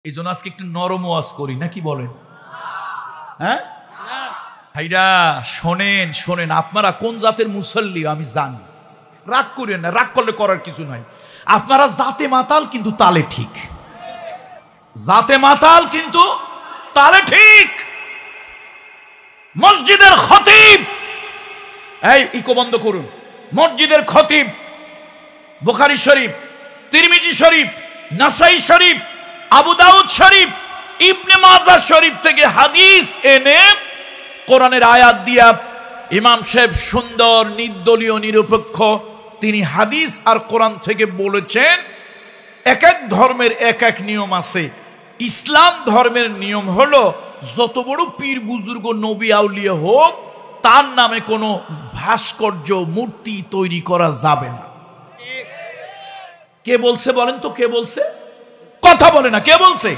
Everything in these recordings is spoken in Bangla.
এই জন্য আজকে একটু নরম ওয়াজ করি, নাকি বলেন? হ্যাঁ ভাইরা, শোনেন শোনেন, আপনারা কোন জাতের মুসল্লি আমি জানি, রাগ করেন না, রাগ করলে করার কিছু নাই। আপনারা জাতে মাতাল কিন্তু তালে ঠিক, জাতে মাতাল কিন্তু তালে ঠিক। মসজিদের খতিব, এই ইকো বন্ধ করুন, মসজিদের খতিব বুখারী শরীফ, তিরমিজি শরীফ, নাসাই শরীফ, আবু দাউদ শরীফ, ইবনে মাজাহ শরীফ থেকে হাদিস এনে কোরআনের আয়াত দিয়া ইমাম সাহেব সুন্দর নির্দলীয় নিরপেক্ষ তিনি হাদিস আর কোরআন থেকে বলেছেন এক এক ধর্মের এক এক নিয়ম আছে। ইসলাম ধর্মের নিয়ম হলো যত বড় পীর বুজুর্গ নবী আউলিয়া হোক তার নামে কোনো ভাস্কর্য মূর্তি তৈরি করা যাবে না। কে বলছে বলেন তো? কে বলছে? কথা বলে না। কে বলছে?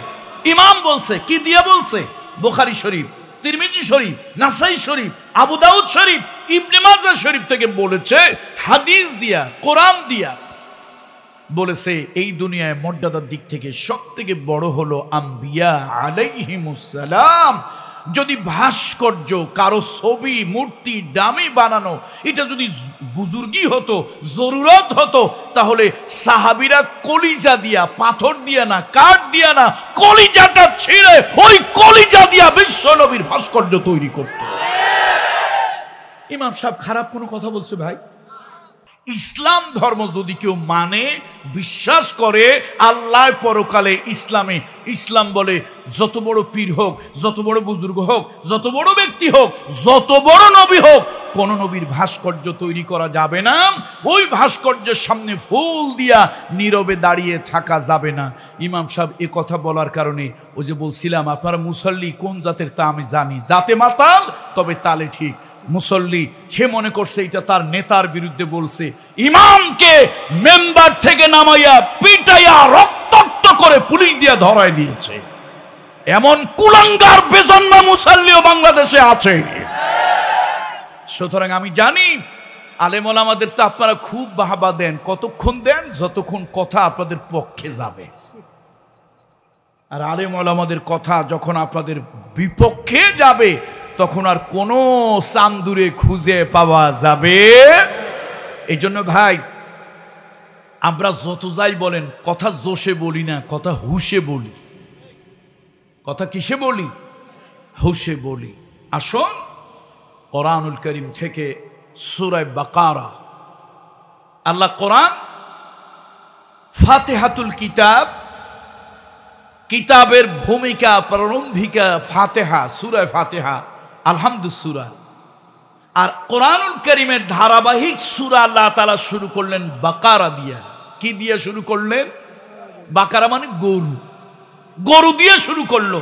ইমাম বলছে। কি দিয়ে বলছে? বুখারী শরীফ, তিরমিজি শরীফ, নাসাই শরীফ, আবু দাউদ শরীফ, ইবনে মাজাহ শরীফ থেকে বলেছে, হাদিস দিয়া কোরআন দিয়া বলেছে এই দুনিয়ায় মর্যাদার দিক থেকে সবথেকে বড় হলো আম্বিয়া আলাইহিমুস সালাম। যদি ভাস্কর্য কারো ছবি মূর্তি ডামি বানানো এটা যদি বুজুর্গি হতো, জরুরত হতো, তাহলে সাহাবীরা কলিজা দিয়া, পাথর দিয়া না, কাঠ দিয়া না, কলিজাটা ছিঁড়ে ওই কলিজা দিয়া বিশ্ব নবীর ভাস্কর্য তৈরি করত। ইমাম সাহেব খারাপ কোনো কথা বলছে ভাই? ইসলাম ধর্ম যদি কেউ মানে, বিশ্বাস করে আল্লাহ পরকালে ইসলামে, ইসলাম বলে যত বড় পীর হোক, যত বড় বুজুর্গ হোক, যত বড় ব্যক্তি হোক, যত বড় নবী হোক, কোন নবীর ভাস্কর্য তৈরি করা যাবে না। ওই ভাস্কর্যের সামনে ফুল দিয়া নীরবে দাঁড়িয়ে থাকা যাবে না। ইমাম সাহেব এ কথা বলার কারণে ওই যে বলছিলাম আপনারা মুসল্লি কোন জাতের তা আমি জানি, জাতে মাতাল তবে তালে ঠিক। মুসল্লি সে মনে করছে এটা তার নেতার বিরুদ্ধে বলছে, ইমামকে মেম্বার থেকে নামাইয়া পিটাইয়া রক্তাক্ত করে পুলিশ দিয়ে ধরায় দিয়েছে। এমন কুলাঙ্গার বেজন্মা মুসল্লিও বাংলাদেশে আছে। সুতরাং আমি জানি আলেম ওলামাদের তো আপনারা খুব বাহবা দেন, কতক্ষণ দেন? যতক্ষণ কথা আপনাদের পক্ষে যাবে। আর আলেম ওলামাদের কথা যখন আপনাদের বিপক্ষে যাবে তখন আর কোনো চান্দুরে খুঁজে পাওয়া যাবে। এই জন্য ভাই আমরা যত যাই বলেন কথা জোশে বলি না, কথা হুশে বলি। কথা কিসে বলি? হুশে বলি। আসুন কোরআনুল কারীম থেকে সূরা বাকারা, আল্লাহ কোরআন ফাতিহাতুল কিতাব, কিতাবের ভূমিকা প্রারম্ভিকা ফাতিহা, সূরা ফাতিহা আলহামদুলিল্লাহ সূরা। আর কোরআনুল কারীমের ধারাবাহিক সূরা আল্লাহ তাআলা শুরু করলেন বাকারা দিয়া। কি দিয়ে শুরু করলেন? বাকারা মানে গরু, গরু দিয়ে শুরু করলো।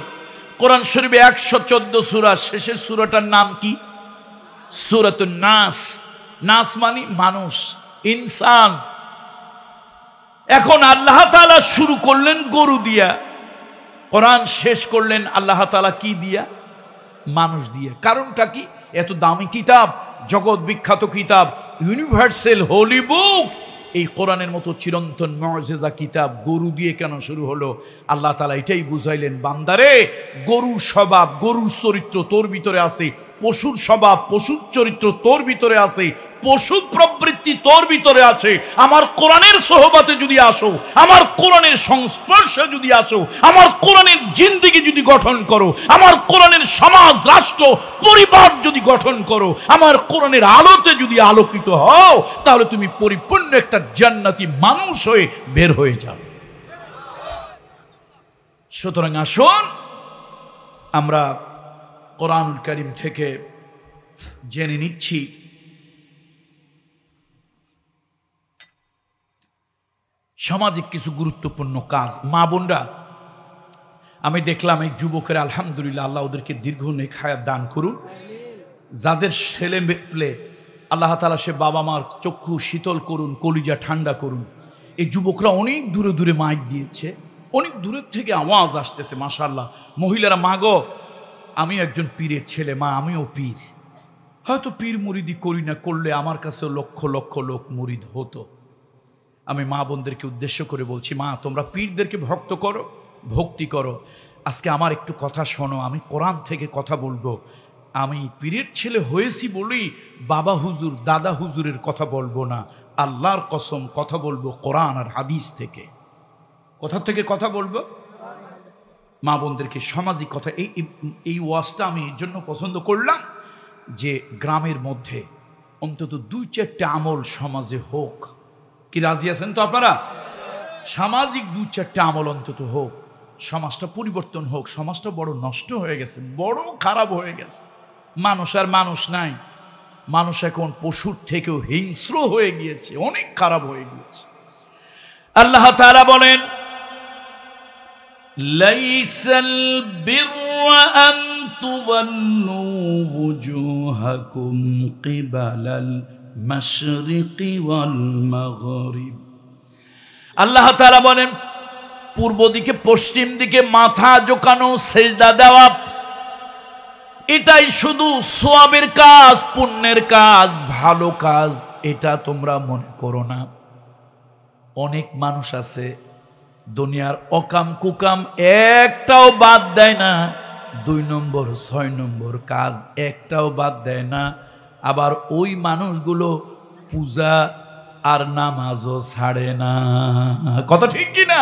কোরআন শরীফে 114 সূরা, শেষের সূরাটার নাম কি? সূরাতুন নাস। নাস মানে মানুষ, ইনসান। এখন আল্লাহ তাআলা শুরু করলেন গরু দিয়া, কোরআন শেষ করলেন আল্লাহ তাআলা কি দিয়া? মানুষ দিয়ে। কারণটা কি? এত দামি কিতাব, জগৎ বিখ্যাত কিতাব, ইউনিভার্সাল হোলি বুক, এই কোরআনের মতো চিরন্তন মুজিজা কিতাব গরু দিয়ে কেন শুরু হলো? আল্লাহ তাআলা এটাই বুঝাইলেন, বান্দারে গরুর স্বভাব, গরুর চরিত্র তোর ভিতরে আছে, পশুর স্বভাব, পশুর চরিত্র তোর ভিতরে আছে, পশু প্রবৃত্তি তোর ভিতরে আছে। আমার কোরআনের সোহবতে যদি আসো, আমার কোরআনের সংস্পর্শে যদি আসো, আমার কোরআনের জিন্দেগি যদি গঠন করো, আমার কোরআনের সমাজ, রাষ্ট্র, পরিবার যদি গঠন করো, আমার কোরআনের আলোতে যদি আলোকিত হও, তাহলে তুমি পরিপূর্ণ একটা জান্নাতি মানুষ হয়ে বের হয়ে যাও। সুতরাং আসুন আমরা কোরআনুল কারীম থেকে জেনে নিচ্ছি সামাজিক কিছু গুরুত্বপূর্ণ কাজ। মা বোনরা, আমি দেখলাম এই যুবকের আলহামদুলিল্লাহ আল্লাহ ওদেরকে দীর্ঘ নেক হায়াত দান করুন। যাদের ছেলে পেলে আল্লাহ তাআলা সে বাবা মার চক্ষু শীতল করুন, কলিজা ঠান্ডা করুন। এই যুবকরা অনেক দূরে দূরে মাইক দিয়েছে, অনেক দূরের থেকে আওয়াজ আসতেছে মাশাআল্লাহ। মহিলারা, মাগো আমি একজন পীরের ছেলে, মা আমিও পীর, হয়তো পীর মুরিদি করি না, করলে আমার কাছে লক্ষ লক্ষ লোক মুরিদ হতো। আমি মা বোনদেরকে উদ্দেশ্য করে বলছি, মা তোমরা পীরদেরকে ভক্ত করো, ভক্তি করো। আজকে আমার একটু কথা শোনো, আমি কোরআন থেকে কথা বলবো। আমি পীরের ছেলে হয়েছি বলেই বাবা হুজুর দাদা হুজুরের কথা বলবো না, আল্লাহর কসম কথা বলবো কোরআন আর হাদিস থেকে। কোথা থেকে কথা বলবো? মা বোনদেরকে সামাজিক কথা। এই ওয়াজটা আমি এর জন্য পছন্দ করলাম যে গ্রামের মধ্যে অন্তত 2-4টা আমল সমাজে হোক। কি রাজি আছেন তো আপনারা? সামাজিক 2-4টা আমল অন্তত হোক, সমাজটা পরিবর্তন হোক। সমাজটা বড় নষ্ট হয়ে গেছে, বড় খারাপ হয়ে গেছে। মানুষ আর মানুষ নাই, মানুষ এখন পশুর থেকেও হিংস্র হয়ে গিয়েছে, অনেক খারাপ হয়ে গিয়েছে। আল্লাহ তাআলা বলেন, লাইসাল বিররা আন তুওয়াল্লু ওয়ুজুহাকুম কিবালাল মাশরিকি ওয়াল মাগরিব। আল্লাহ তাআলা বলেন, পূর্ব দিকে পশ্চিম দিকে মাথা ঝোঁকানো, সেজদা দেওয়া, এটাই শুধু সওয়াবের কাজ, পুণ্যের কাজ, ভালো কাজ। এটা তোমরা মনে করো না। অনেক মানুষ আছে দুনিয়ার অকাম কুকাম একটাও বাদ দেয় না, 2 নম্বর 6 নম্বর কাজ একটাও বাদ দেয় না। আবার ওই মানুষগুলো পূজা আর নামাজও ছাড়ে না। কথা ঠিক কিনা?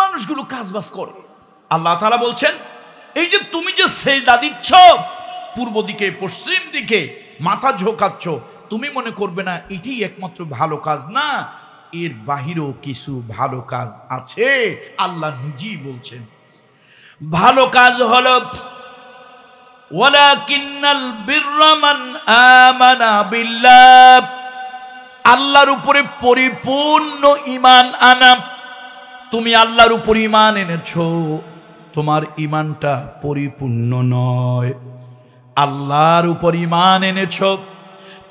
মানুষগুলো কাজবাজ করে। আল্লাহ তাআলা বলছেন, এই যে তুমি যে সেজদা দিচ্ছ পূর্ব দিকে পশ্চিম দিকে মাথা ঝোঁকাচ্ছ, তুমি মনে করবে না এটাই একমাত্র ভালো কাজ। না, এর বাহিরেও কিছু ভালো কাজ আছে। আল্লাহ নিজেই বলছেন ভালো কাজ হলো ওয়ালাকিন্নাল বিররা মান আমানা বিল্লাহ, আল্লাহর উপরে পরিপূর্ণ ঈমান আনা। তুমি আল্লাহর উপর ঈমান এনেছো, তোমার ঈমানটা পরিপূর্ণ নয়। আল্লাহর উপর ঈমান এনেছো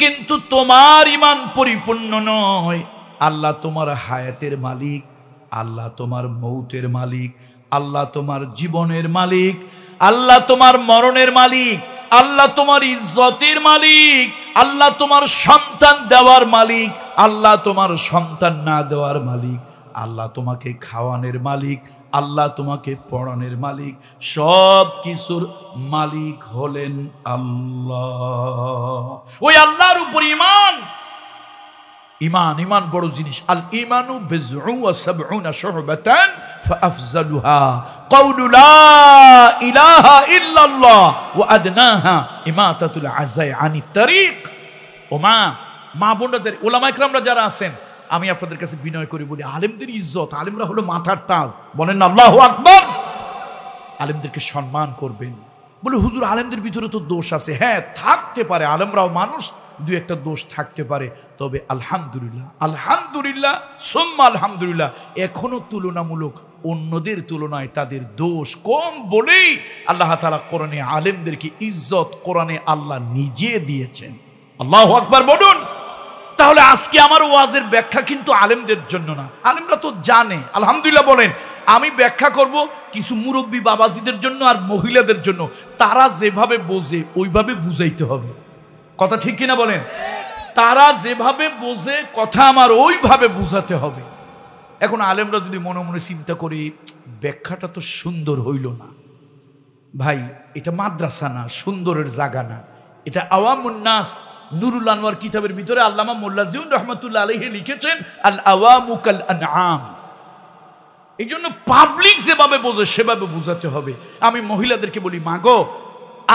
কিন্তু তোমার ঈমান পরিপূর্ণ নয়। আল্লাহ তোমার হায়াতের মালিক, আল্লাহ তোমার মৌতের মালিক, আল্লাহ তোমার জীবনের মালিক, আল্লাহ তোমার মরণের মালিক, আল্লাহ তোমার ইজ্জতের মালিক, আল্লাহ তোমার সন্তান দেওয়ার মালিক, আল্লাহ তোমার সন্তান না দেওয়ার মালিক, আল্লাহ তোমাকে খাওয়ানোর মালিক, আল্লাহ তোমাকে পড়ানোর মালিক। সব কিছুর মালিক হলেন আল্লাহ। ওই আল্লাহর উপর ঈমান, ঈমান ঈমান বড় জিনিস। আল ঈমানু বিজউ ওয়া সাবউনা শুবাতান ফাআফজালুহা কাউলু লা ইলাহা ইল্লাল্লাহ ওয়া আদনাহা ইমাতাতুল আযাই আনিত তারিক। ও মা বোনরা, উলামা ইকরামরা যারা আছেন, আমি আপনাদের কাছে বিনয় করে বলি, আলেমদের ইজ্জত, আলেমরা হলো মাথার তাজ। বলেন আল্লাহু আকবার। আলেমদেরকে সম্মান করবেন। বলে হুজুর আলেমদের ভিতরে তো দোষ আছে। হ্যাঁ, থাকতে পারে, আলেমরাও মানুষ, 2-1টা দোষ থাকতে পারে। তবে আলহামদুলিল্লাহ, আলহামদুলিল্লাহ সুম্মা আলহামদুলিল্লাহ, এখনো তুলনামূলক অন্যদের তুলনায় তাদের দোষ কম বলেই আল্লাহ তাআলা কোরআনে আলেমদেরকে ইজ্জত কোরআনে আল্লাহ নিজে দিয়েছেন। আল্লাহু আকবার বলুন। তাহলে আজকে আমার ওয়াজের ব্যাখ্যা কিন্তু আলেমদের জন্য না, আলেমরা তো জানে, আলহামদুলিল্লাহ বলেন। আমি ব্যাখ্যা করব কিছু মুরব্বী বাবাজিদের জন্য আর মহিলাদের জন্য। তারা যেভাবে বোঝে ওইভাবে বুঝাইতে হবে। কথা ঠিক কিনা বলেন? তারা যেভাবে বোঝে কথা আমার ওইভাবে বুঝাতে হবে। এখন আলেমরা যদি মনে মনে চিন্তা করি ব্যাখ্যাটা তো সুন্দর হইল না, ভাই এটা মাদ্রাসা না, সুন্দরের জায়গা না, এটা আওয়ামুন নাস। নুরুল আনোয়ার কিতাবের ভিতরে আল্লামা মোল্লা জিউন রহমাতুল্লাহ আলাইহি লিখেছেন আল আওয়ামু কাল আনআম। এই জন্য পাবলিক যেভাবে বোঝে সেভাবে বুঝাতে হবে। আমি মহিলাদেরকে বলি, মাগো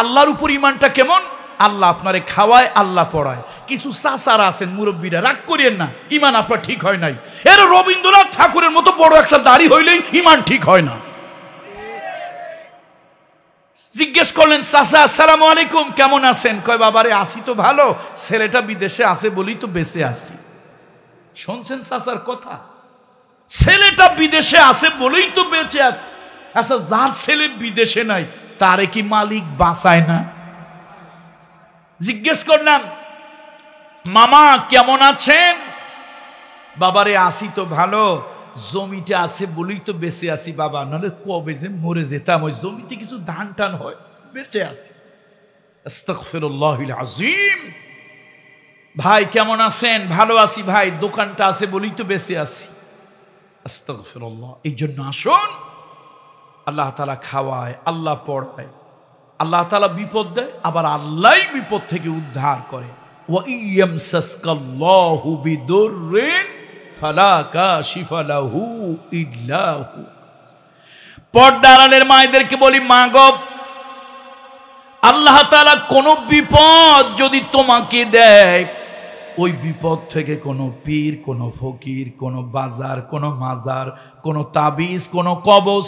আল্লাহর উপর ঈমানটা কেমন? আল্লাহ আপনারে খাওয়ায়, আল্লাহ পড়ায়। কিছু চাচারা আছেন মুরব্বীরা, রাগ করিয়েন না, ঈমান আপনার ঠিক হয় নাই। এর রবীন্দ্রনাথ ঠাকুরের মতো বড় একটা দাড়ি হইলেই ঈমান ঠিক হয় না। জিজ্ঞেস করলেন, চাচা আসসালামু আলাইকুম, কেমন আছেন? কয় বাবারে আসি তো ভালো, ছেলেটা বিদেশে আছে বলেই তো বেঁচে আছি। শুনছেন চাচার কথা? ছেলেটা বিদেশে আছে বলেই তো বেঁচে আছে। আচ্ছা, যার ছেলে বিদেশে নাই তারে কি মালিক বাঁচায় না? জিজ্ঞেস করলাম, মামা কেমন আছেন? বাবারে আসি তো ভালো, জমিটা আছে বলেই তো বেঁচে আছি বাবা, নাহলে কবে যে মরে যেতাম। ওই জমিতে কিছু ধান টান হয়, বেঁচে আছি। আস্তাগফিরুল্লাহিল আযীম। ভাই কেমন আছেন? ভালো আছি ভাই, দোকানটা আছে বলেই তো বেঁচে আছি। আস্তাগফিরুল্লাহ। এই জন্য আসুন, আল্লাহ তাআলা খাওয়ায়, আল্লাহ পড়ায়, আল্লাহ তাআলা বিপদ দেয়, আবার আল্লাহই বিপদ থেকে উদ্ধার করে। ওয়া ইয়ামসাসকাল্লাহু বিদুররিন ফালা কাশিফা লাহু ইল্লা হু। পর্দার আড়ালের মায়েদেরকে বলি, মা গো, আল্লাহ তাআলা কোন বিপদ যদি তোমাকে দেয়, ওই বিপদ থেকে কোনো পীর, কোনো ফকির, কোনো বাজার, কোনো মাজার, কোনো তাবিজ, কোনো কবচ,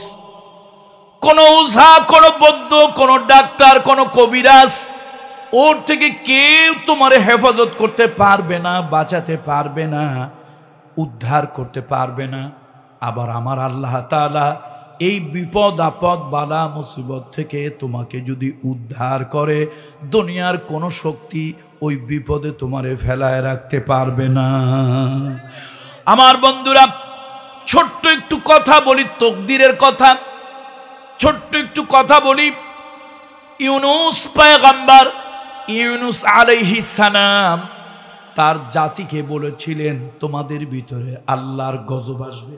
কোনো ওঝা, কোনো বৈদ্য, কোনো ডাক্তার, কোনো কবিরাজ, ওর থেকে কেউ তোমার হেফাজত করতে পারবে না, বাঁচাতে পারবে না, উদ্ধার করতে পারবে না। আবার আমার আল্লাহ তাআলা এই বিপদ আপদ বালা মুসিবত থেকে তোমাকে যদি উদ্ধার করে, দুনিয়ার কোনো শক্তি ওই বিপদে তোমারে ফেলায় রাখতে পারবে না। আমার বন্ধুরা, ছোট্ট একটু কথা বলি, তকদিরের কথা, ছোট্ট একটু কথা বলি। ইউনুস পয়গম্বর, ইউনুস আলাইহিস সালাম তার জাতিকে বলেছিলেন, তোমাদের ভিতরে আল্লাহর গজব আসবে,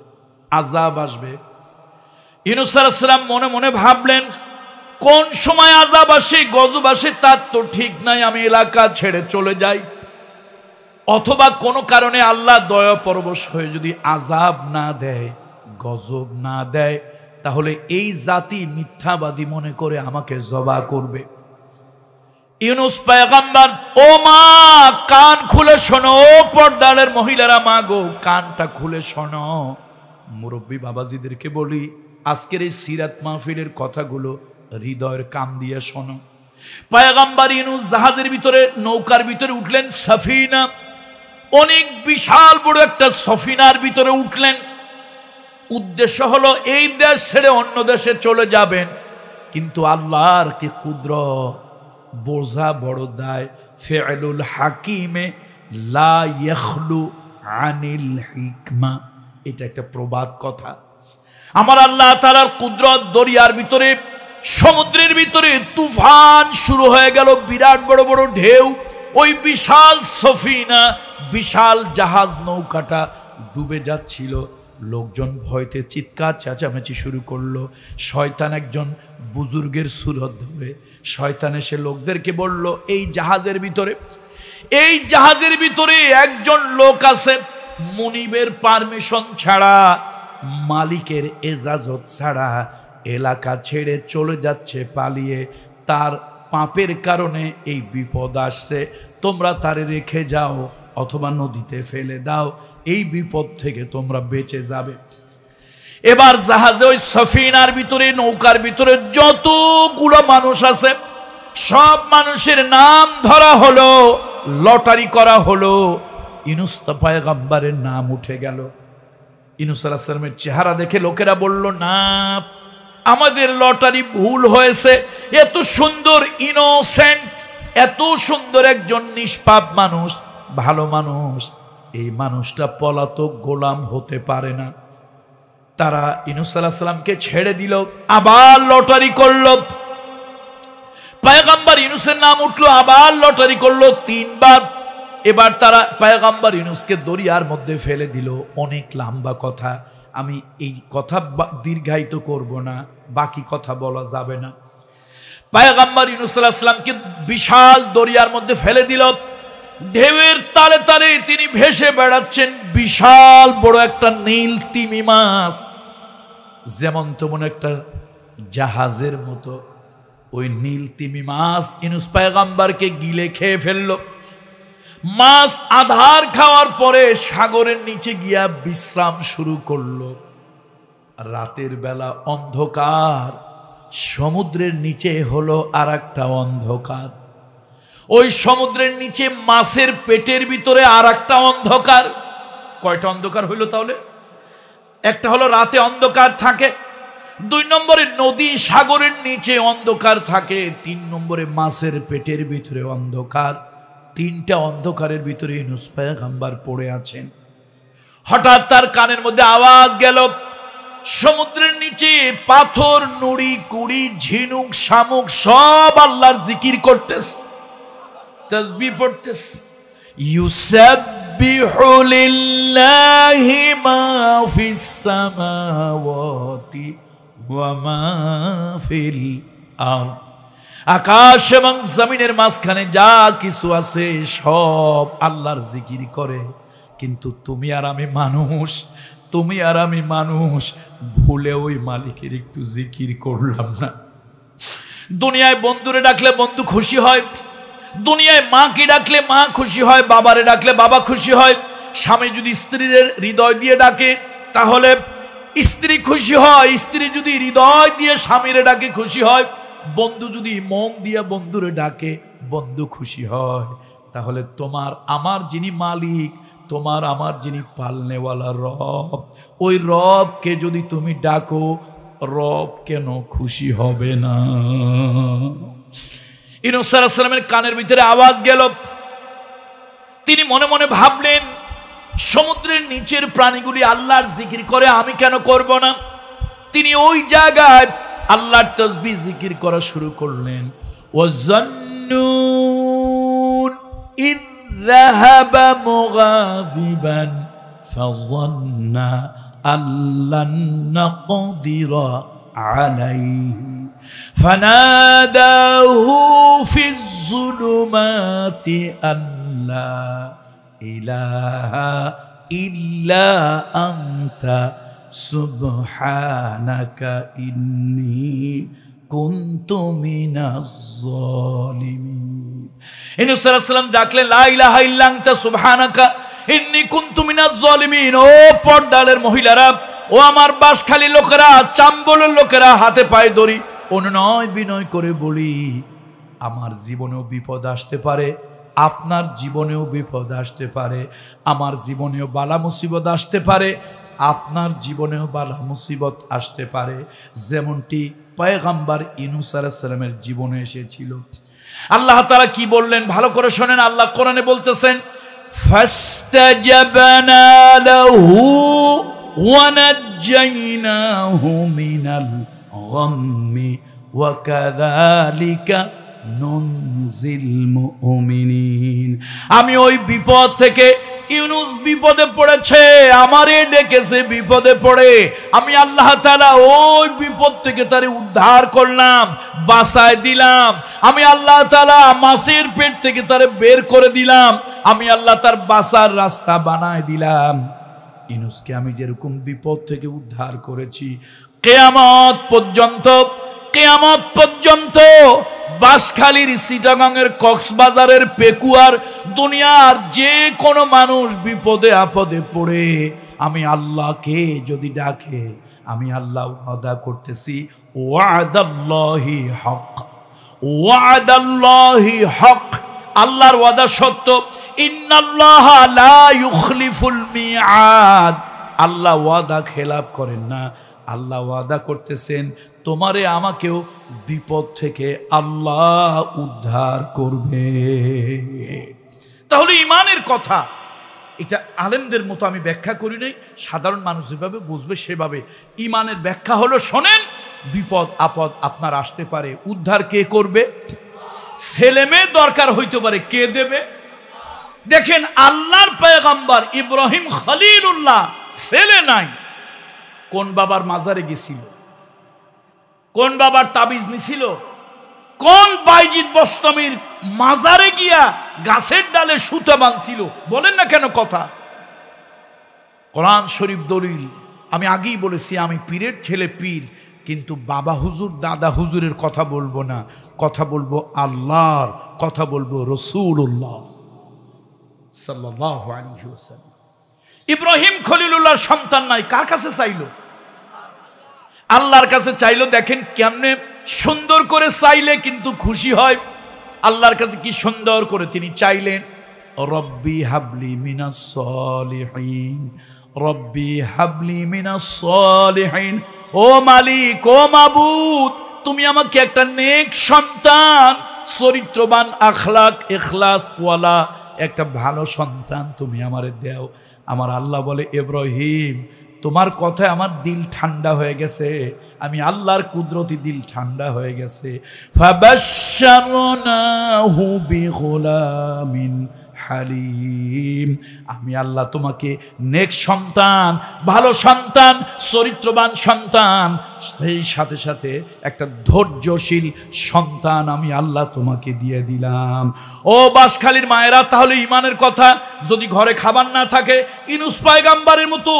আযাব আসবে। ইউনুস আলাইহিস সালাম মনে মনে ভাবলেন, কোন সময় আযাব আসে, গজব আসে তার তো ঠিক নাই, আমি এলাকা ছেড়ে চলে যাই। অথবা কোনো কারণে আল্লাহ দয়া পরবশ হয়ে যদি আযাব না দেয়, গজব না দেয়, তাহলে এই জাতি মিথ্যাবাদী মনে করে আমাকে জবা করবে। ইউনুস পয়গম্বর, ও মা কান খুলে শোনো, ও পর্দারের মহিলারা, মা গো কানটা খুলে শোনো। মুরব্বী বাবাজিদেরকে বলি, আজকের এই সিরাত মাহফিলের কথাগুলো হৃদয়ের কান দিয়ে শোনো। পয়গম্বর ইউনুস জাহাজের ভিতরে, নৌকার ভিতরে উঠলেন, সফিনা, অনেক বিশাল বড় একটা সফিনার ভিতরে উঠলেন। উদ্দেশ্য হলো এই দেশ ছেড়ে অন্য দেশে চলে যাবেন, কিন্তু আল্লাহর কি কুদরত, বোঝা বড় দায়। ফিআলুল হাকিমে লা ইয়াখলু আনিল হিকমা, এটা একটা প্রবাদ কথা। আমার আল্লাহ তাআলার কুদরত, দরিয়ার ভিতরে, সমুদ্রের ভিতরে তুফান শুরু হয়ে গেল, বিরাট বড় বড় ঢেউ। ওই বিশাল সফিনা, বিশাল জাহাজ, নৌকাটা ডুবে যাচ্ছিল। লোকজন ভয়তে চিৎকার চেঁচামেচি শুরু করলো। শয়তান একজন বুজুর্গের সুরত ধরে শয়তান এসে লোকদেরকে বলল, এই জাহাজের ভিতরে একজন লোক আছে, মুনিবের পারমিশন ছাড়া, মালিকের এজাজত ছাড়া এলাকা ছেড়ে চলে যাচ্ছে পালিয়ে। তার পাপের কারণে এই বিপদ আসছে, তোমরা তারে রেখে যাও অথবা নদীতে ফেলে দাও, এই বিপদ থেকে তোমরা বেঁচে যাবে। এবার জাহাজে, ওই সফিনার ভিতরে, নৌকার ভিতরে যতগুলো মানুষ আছে, সব মানুষের নাম ধরা হলো, লটারি করা হলো। ইউনুস পয়গম্বরের নাম উঠে গেল। ইউনুস আলাইহিস সালামের চেহারা দেখে লোকেরা বলল, না, আমাদের লটারি ভুল হয়েছে। এত সুন্দর ইনোসেন্ট, এত সুন্দর একজন নিষ্পাপ মানুষ, ভালো মানুষ, এই মানুষটা পলাতক গোলাম হতে পারে না। তারা ইউনুস আলাইহিস সালামকে ছেড়ে দিল, আবার লটারি করলো। পয়গম্বর ইউনুসের নাম উঠলো, আবার লটারি করলো 3 বার। এবার তারা পয়গম্বর ইউনুসকে দরিয়ার মধ্যে ফেলে দিল। অনেক লম্বা কথা, আমি এই কথা দীর্ঘায়িত করব না, বাকি কথা বলা যাবে না। পয়গম্বর ইউনুস আলাইহিস সালামকে বিশাল দরিয়ার মধ্যে ফেলে দিল। ঢেউয়ের তালে তালে তিনি ভেসে বেড়াচ্ছেন। বিশাল বড় একটা নীল তিমি মাছ, যেমন তেমন একটা জাহাজের মতো, ওই নীল তিমি মাছ ইউনুস পয়গম্বরকে গিলে খেয়ে ফেলল। মাছ আধার খাওয়ার পরে সাগরের নিচে গিয়া বিশ্রাম শুরু করলো। রাতের বেলা অন্ধকার, সমুদ্রের নিচে হলো আর একটা অন্ধকার। ওই সমুদ্রের নিচে মাছের পেটের ভিতরে আর একটা অন্ধকার। কয়টা অন্ধকার হইল তাহলে? একটা হলো রাতে অন্ধকার থাকে, 2 নম্বরে নদী সাগরের নিচে অন্ধকার থাকে, 3 নম্বরে মাছের পেটের ভিতরে অন্ধকার। 3টা অন্ধকারের ভিতরে ইউনুস পয়গম্বর পড়ে আছেন। হঠাৎ তার কানের মধ্যে আওয়াজ গেল, সমুদ্রের নিচে পাথর, নুড়ি, কুড়ি, ঝিনুক, শামুক সব আল্লাহর জিকির করতেছে, তাসবিহ পড়তেছে। ইউসাব্বিহু লিল্লাহি লিল্লাহি মা ফিস সামাওয়াতি ওয়া মা ফিল আরদ, আকাশ এবং জমিনের মাঝখানে যা কিছু আছে সব আল্লাহর জিকির করে। কিন্তু তুমি আর আমি মানুষ ভুলে ওই মালিকের একটু জিকির করলাম না। দুনিয়ায় বন্ধুরে ডাকলে বন্ধু খুশি হয়, দুনিয়ায় মাকে ডাকলে মা খুশি হয়, বাবারে ডাকলে বাবা খুশি হয়, স্বামী যদি স্ত্রীর হৃদয় দিয়ে ডাকে তাহলে স্ত্রী খুশি হয়, স্ত্রী যদি হৃদয় দিয়ে স্বামীরে ডাকে খুশি হয়, বন্ধু যদি মন দিয়ে বন্ধুরে ডাকে বন্ধু খুশি হয়। তাহলে তোমার আমার যিনি মালিক, তোমার আমার যিনি পালনেওয়ালা রব, ওই রবকে যদি তুমি ডাকো, রব কেন খুশি হবে না? ইউনূস আলাইহিস সালামের কানের ভিতরে আওয়াজ গেল। তিনি মনে মনে ভাবলেন, সমুদ্রের নিচের প্রাণীগুলি আল্লাহর জিকির করে, আমি কেন করব না? তিনি ওই জায়গায় আল্লাহর তাসবিহ জিকির করা শুরু করলেন। ওয়াজ্জান্নুন ইয যাহাবা মুগাযিবান ফাযান্না আল্লান নাকদিরা আলাইহি ফানাদাহু ফিজ যুলুমাতি আল্লা ইলাহা ইল্লা আনতা সুবহানাকা ইন্নী কুনতু মিনাজ জালিমিন। ইউনূস আলাইহিস সালাম ডাকলেন, লা ইলাহা ইল্লা আনতা সুবহানাকা ইন্নী কুনতু মিনাজ জালিমিন। ও পর্দালের মহিলারা, ও আমার বাসখালী লোকেরা, চাম্বলের লোকেরা, হাতে পায়ে ধরি, অনুনয় বিনয় করে বলি, আমার জীবনেও বিপদ আসতে পারে, আপনার জীবনেও বিপদ আসতে পারে, আমার জীবনেও বালা মুসিবত আসতে পারে, আপনার জীবনেও বালা মুসিবত আসতে পারে, যেমনটি পয়গম্বর ইউনূস আলাইহিস সালামের জীবনে এসেছিল। আল্লাহ তাআলা কি বললেন ভালো করে শোনেন। আল্লাহ কোরআনে বলতেছেন, ফাস্তাজাবনা লাহু ওয়া নাজ্জাইনাহু মিনাল গাম্মি ওয়া কাযালিকা নুনজিল মুমিনিন। আমি ওই বিপদ থেকে, ইউনূস বিপদে পড়েছে, আমারে ডেকেছে বিপদে পড়ে, আমি আল্লাহ তাআলা ওই বিপদ থেকে তারে উদ্ধার করলাম, বাঁচায় দিলাম। আমি আল্লাহ তাআলা মাছের পেট থেকে তারে বের করে দিলাম, আমি আল্লাহ তার বাঁচার রাস্তা বানায় দিলাম। ইউনূসকে আমি যেরকম বিপদ থেকে উদ্ধার করেছি, কিয়ামত পর্যন্ত বাঁশখালীর, চিটাগাংয়ের, কক্সবাজারের, পেকুয়ার, দুনিয়ার যে কোনো মানুষ বিপদে আপদে পড়ে আমি আল্লাহকে যদি ডাকে, আমি আল্লাহ ওয়াদা করতেছি, ওয়াদাল্লাহি হক, ওয়াদাল্লাহি হক, আল্লাহর ওয়াদা সত্য। ইন্নাল্লাহা লা ইউখলিফুল মিআদ, আল্লাহ ওয়াদা খেলাপ করেন না। আল্লাহ ওয়াদা করতেছেন, তোমারে আমাকেও বিপদ থেকে আল্লাহ উদ্ধার করবে। তাহলে ইমানের কথা, এটা আলেমদের মতো আমি ব্যাখ্যা করি নাই, সাধারণ মানুষ যেভাবে বুঝবে সেভাবে ইমানের ব্যাখ্যা হলো, শোনেন, বিপদ আপদ আপনার আসতে পারে, উদ্ধার কে করবে? ছেলে মেয়ে দরকার হইতে পারে, কে দেবে? দেখেন, আল্লাহর পয়গম্বর ইব্রাহিম খলিলুল্লাহ ছেলে নাই, কোন বাবার মাজারে গেছিল? কোন বাবার তাবিজ নিছিল? কোন বাইজিদ বস্তমির মাজারে গিয়া গাছের ডালে সুতা বাঁধছিল? বলেন না কেন কথা? কোরআন শরীফ দলিল। আমি আগেই বলেছি, আমি পীরের ছেলে পীর, কিন্তু বাবা হুজুর দাদা হুজুরের কথা বলবো না, কথা বলবো আল্লাহর, কথা বলবো রাসূলুল্লাহ সাল্লাল্লাহু আলাইহি ওয়াসাল্লাম। ইব্রাহিম খলিলুল্লাহর সন্তান নাই, কার কাছে চাইলো? আল্লাহর কাছে চাইলো। দেখেন কেমনে সুন্দর করে চাইলে কিন্তু খুশি হয়। আল্লাহর কাছে কি সুন্দর করে তিনি চাইলেন, রব্বি হাবলি মিনাস সলিহিন, রব্বি হাবলি মিনাস সলিহিন। ও মালিক, ও মাবুদ, তুমি আমাকে একটা নেক সন্তান, চরিত্রবান, আখলাক ইখলাস ওয়ালা একটা ভালো সন্তান তুমি আমারে দাও। আমার আল্লাহ বলে, ইব্রাহিম, তোমার কথায় আমার দিল ঠান্ডা হয়ে গেছে, আমি আল্লাহর কুদরতি দিল ঠান্ডা হয়ে গেছে। ফাবাশশারনাহু বিগুলামিন হালিম। আমি আল্লাহ তোমাকে নেক সন্তান, ভালো সন্তান, চরিত্রবান সন্তান, সেই সাথে সাথে একটা ধৈর্যশীল সন্তান আমি আল্লাহ তোমাকে দিয়ে দিলাম। ও বাঁশখালীর মায়েরা, তাহলে ইমানের কথা, যদি ঘরে খাবার না থাকে ইউনূস পয়গম্বরের মতো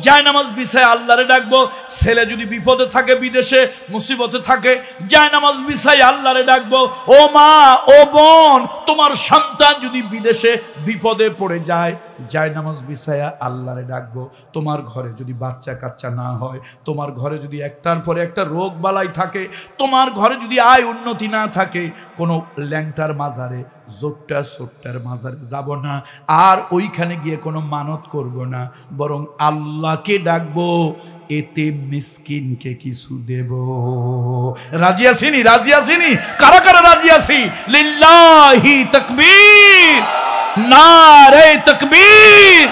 জায়নামাজ বিছায় আল্লাহরে ডাকবো। ছেলে যদি বিপদে থাকে, বিদেশে মুসিবতে থাকে, জায়নামাজ বিছায় আল্লাহরে ডাকবো। ও মা, ও বোন, তোমার সন্তান যদি বিদেশে বিপদে পড়ে যায়, জায়নামাজ বিছায়া আল্লাহরে ডাকবো। তোমার ঘরে যদি বাচ্চা কাচ্চা না হয়, তোমার ঘরে যদি একটার পরে একটা রোগ বালাই থাকে, তোমার ঘরে যদি আয় উন্নতি না থাকে, কোনো ল্যাংটার মাজারে, জোট্টা সোট্টার মাজারে যাব না, আর ওইখানে গিয়ে কোনো মানত করব না, বরং আল্লাহকে ডাকবো, এতে মিসকিনকে কিছু দেব। রাজি আছিনি? রাজি আছিনি? কারা কারা রাজি আছি? লিল্লাহি তাকবীর, নারে তাকবীর।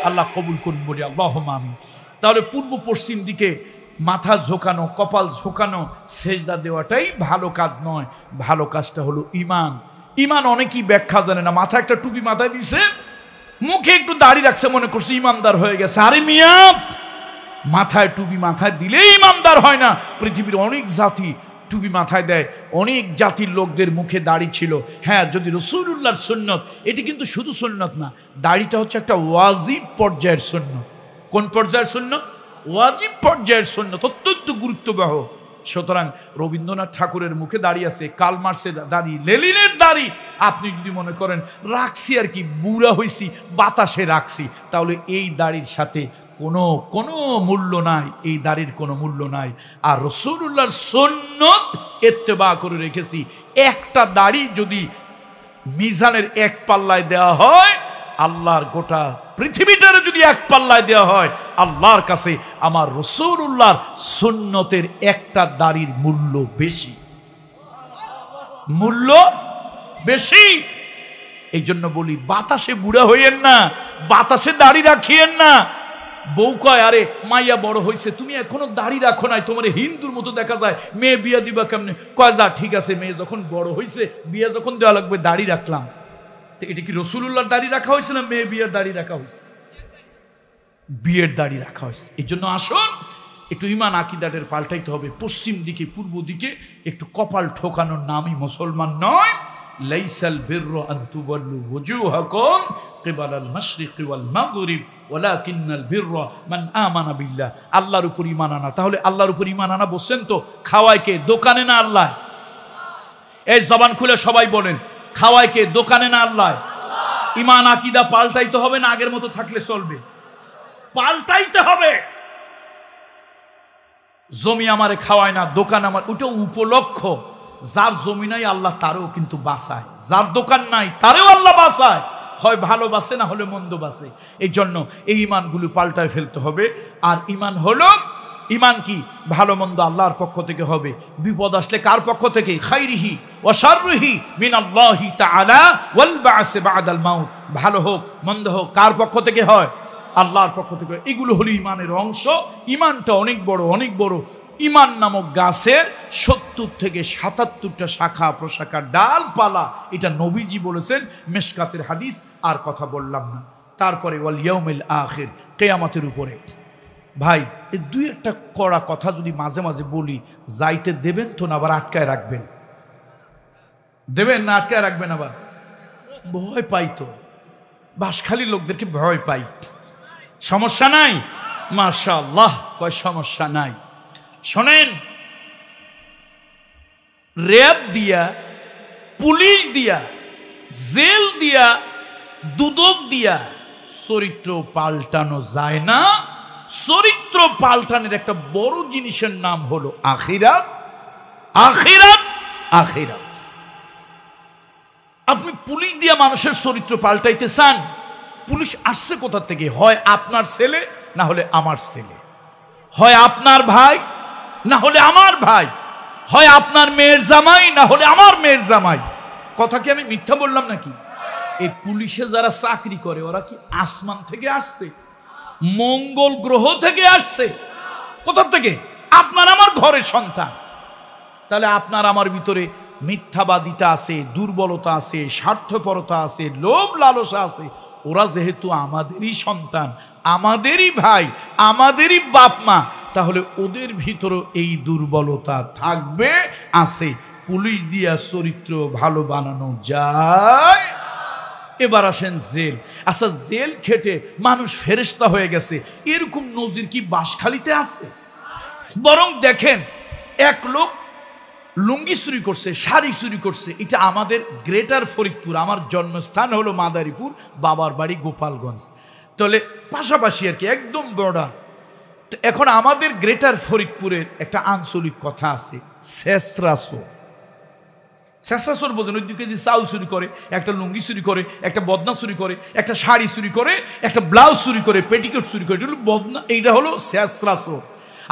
আল্লাহ কবুল করুন, বলি আল্লাহুম্মা আমিন। তাহলে পূর্ব পশ্চিম দিকে মাথা ঝোঁকানো, কপাল ঝোঁকানো, সেজদা দেওয়াটাই ভালো কাজ নয়। ভালো কাজটা হলো ইমান। ইমান অনেকেই ব্যাখ্যা জানে না। মাথায় একটা টুপি মাথায় দিছে, মুখে একটু দাড়ি রাখছে, মনে করছে ইমানদার হয়ে গেছে। আরে মিয়া, মাথায় টুপি মাথায় দিলেই ইমানদার হয় না। পৃথিবীর অনেক জাতি টুপি মাথায় দেয়, অনেক জাতির লোকদের মুখে দাড়ি ছিল। হ্যাঁ, যদি রাসূলুল্লাহর সুন্নত, এটি কিন্তু শুধু সুন্নত না, দাড়িটা হচ্ছে একটা ওয়াজিব পর্যায়ের সুন্নত। কোন পর্যায়ের সুন্নত? ওয়াজিব পর্যায়ের সুন্নত, অত্যন্ত গুরুত্ববহ। সুতরাং রবীন্দ্রনাথ ঠাকুরের মুখে দাড়ি আছে, কার্ল মার্ক্সের দাড়ি, লেনিনের দাড়ি। আপনি যদি মনে করেন রাখছি আর কি, বুড়া হইছি, বাতাসে রাখছি, তাহলে এই দাড়ির সাথে কোনো মূল্য নাই, এই দাড়ির কোনো মূল্য নাই। আর রাসূলুল্লাহর সুন্নত ইত্তেবা করে রেখেছি। একটা দাড়ি যদি মিজানের এক পাল্লায় দেওয়া হয়, আল্লাহর গোটা পৃথিবীটারে যদি এক পাল্লায় দেওয়া হয়, আল্লাহর কাছে আমার রাসূলুল্লাহর সুন্নতের একটা দাড়ির মূল্য বেশি, মূল্য বেশি। এই জন্য বলি, বাতাসে বুড়া হইয়েন না, বাতাসে দাড়ি রাখিয়েন না। বউ কয়, আরে মাইয়া বড় হয়েছে, তুমি এখনো দাড়ি রাখো নাই, তোমার হিন্দুর মতো দেখা যায়, মেয়ে বিয়া দিবা কেমনে? কয়, যা ঠিক আছে, মেয়ে যখন বড় হয়েছে, বিয়া যখন দেওয়া লাগবে, দাড়ি রাখলাম। তো এটা কি রাসূলুল্লাহর দাড়ি রাখা হয়েছে না মেয়ে বিয়ের দাড়ি রাখা হয়েছে? বিয়ের দাড়ি রাখা হয়েছে। এই জন্য আসুন একটু ইমান আকিদাটের পাল্টাইতে হবে। পশ্চিম দিকে, পূর্ব দিকে একটু কপাল ঠোকানোর নামই মুসলমান নয়। লাইসাল বিররু আন তুওয়াল্লু ওয়ুজুহাকুম কিবালাল মাশরিকি ওয়াল মাগরিব ওয়ালাকিন্নাল বিররা মান আমানা বিল্লাহ। আল্লাহর উপর ঈমান আনা। তাহলে আল্লাহর উপর ঈমান আনা বলছেন তো, খাওয়ায় কে? দোকানে না আল্লাহ? এই জবান খুলে সবাই বলেন, খাওয়ায় কে? দোকানে না আল্লাহ? ঈমান আকীদা পাল্টাইতে হবে না আগের মতো থাকলে চলবে? পাল্টাইতে হবে। জমি আমারে খাওয়ায় না, দোকান আমার, ওটা উপলক্ষ। যার জমি নাই আল্লাহ তারও কিন্তু বাঁচায়, যার দোকান নাই তারেও আল্লাহ বাঁচায়। হয় ভালো বাসে, না হলে মন্দ বাসে। এই জন্য এই ইমানগুলো পাল্টায় ফেলতে হবে। আর ইমান হলো, ইমান কি? ভালো মন্দ আল্লাহর পক্ষ থেকে হবে। বিপদ আসলে কার পক্ষ থেকে? খাইরিহি ওয়া শাররিহি মিনাল্লাহি তাআলা ওয়াল বা'স বা'দাল মাউত। ভালো হোক মন্দ হোক কার পক্ষ থেকে হয়? আল্লাহর পক্ষ থেকে। এগুলো হলো ইমানের অংশ। ইমানটা অনেক বড়, অনেক বড়। ইমান নামক গাছের ৭০ থেকে ৭৭টা শাখা প্রশাখা, ডালপালা। এটা নবীজি বলেছেন, মিশকাতের হাদিস, আর কথা বললাম না। তারপরে ওয়াল ইয়াউমিল আখির, কিয়ামতের উপরে। ভাই, এই দুই একটা কড়া কথা যদি মাঝে মাঝে বলি, যাইতে দেবেন তো না আবার আটকায় রাখবেন? দেবেন না আটকায় রাখবেন? আবার ভয় পাই তো, বাঁশখালীর লোকদেরকে ভয় পাই। সমস্যা নাই? মাশাআল্লাহ, কয় সমস্যা নাই। শোনেন, র্যাব দিয়া, পুলিশ দিয়া, জেল দিয়া, দুদক দিয়া চরিত্র পাল্টানো যায় না। চরিত্র পাল্টানোর একটা বড় জিনিসের নাম হলো আখিরাত। আখিরাত, আখিরাত। আপনি পুলিশ দিয়া মানুষের চরিত্র পাল্টাইতে চান? পুলিশ আসছে কোথা থেকে? হয় আপনার ছেলে, না হলে আমার ছেলে। হয় আপনার ভাই, না হলে আমার ভাই। হয় আপনার মেয়ের জামাই, না হলে আমার মেয়ের জামাই। কথা কি আমি মিথ্যা বললাম নাকি? এই পুলিশে যারা চাকরি করে, ওরা কি আসমান থেকে আসছে? মঙ্গল গ্রহ থেকে আসছে? কোথা থেকে? আপনার আমার ঘরের সন্তান। তাহলে আপনার আমার ভিতরে মিথ্যাবাদিতা আছে, দুর্বলতা আছে, স্বার্থপরতা আছে, লোভ লালসা আছে। ওরা যেহেতু আমাদেরই সন্তান, আমাদেরই ভাই, আমাদেরই বাপ মা, তাহলে ওদের ভিতরে এই দুর্বলতা থাকবে, আছে। পুলিশ দিয়া চরিত্র ভালো বানানো যায়? এবার আসেন জেল। আচ্ছা, জেল খেটে মানুষ ফেরেশতা হয়ে গেছে, এরকম নজির কি বাঁশখালীতে আছে? বরং দেখেন, এক লোক লুঙ্গি চুরি করছে, শাড়ি চুরি করছে। এটা আমাদের গ্রেটার ফরিদপুর, আমার জন্মস্থান হলো মাদারীপুর, বাবার বাড়ি গোপালগঞ্জ, তাহলে পাশাপাশি আর কি, একদম বর্ডার। তো এখন আমাদের গ্রেটার ফরিদপুরের একটা আঞ্চলিক কথা আছে, শেষরাসো। শেষরাসোর বোঝেন, ওই 2 কেজি চাউল চুরি করে, একটা লুঙ্গি চুরি করে, একটা বদনা চুরি করে, একটা শাড়ি চুরি করে, একটা ব্লাউজ চুরি করে, পেটিকোট চুরি করে, এটা হলো বদনা, এইটা হলো শেষরাসো।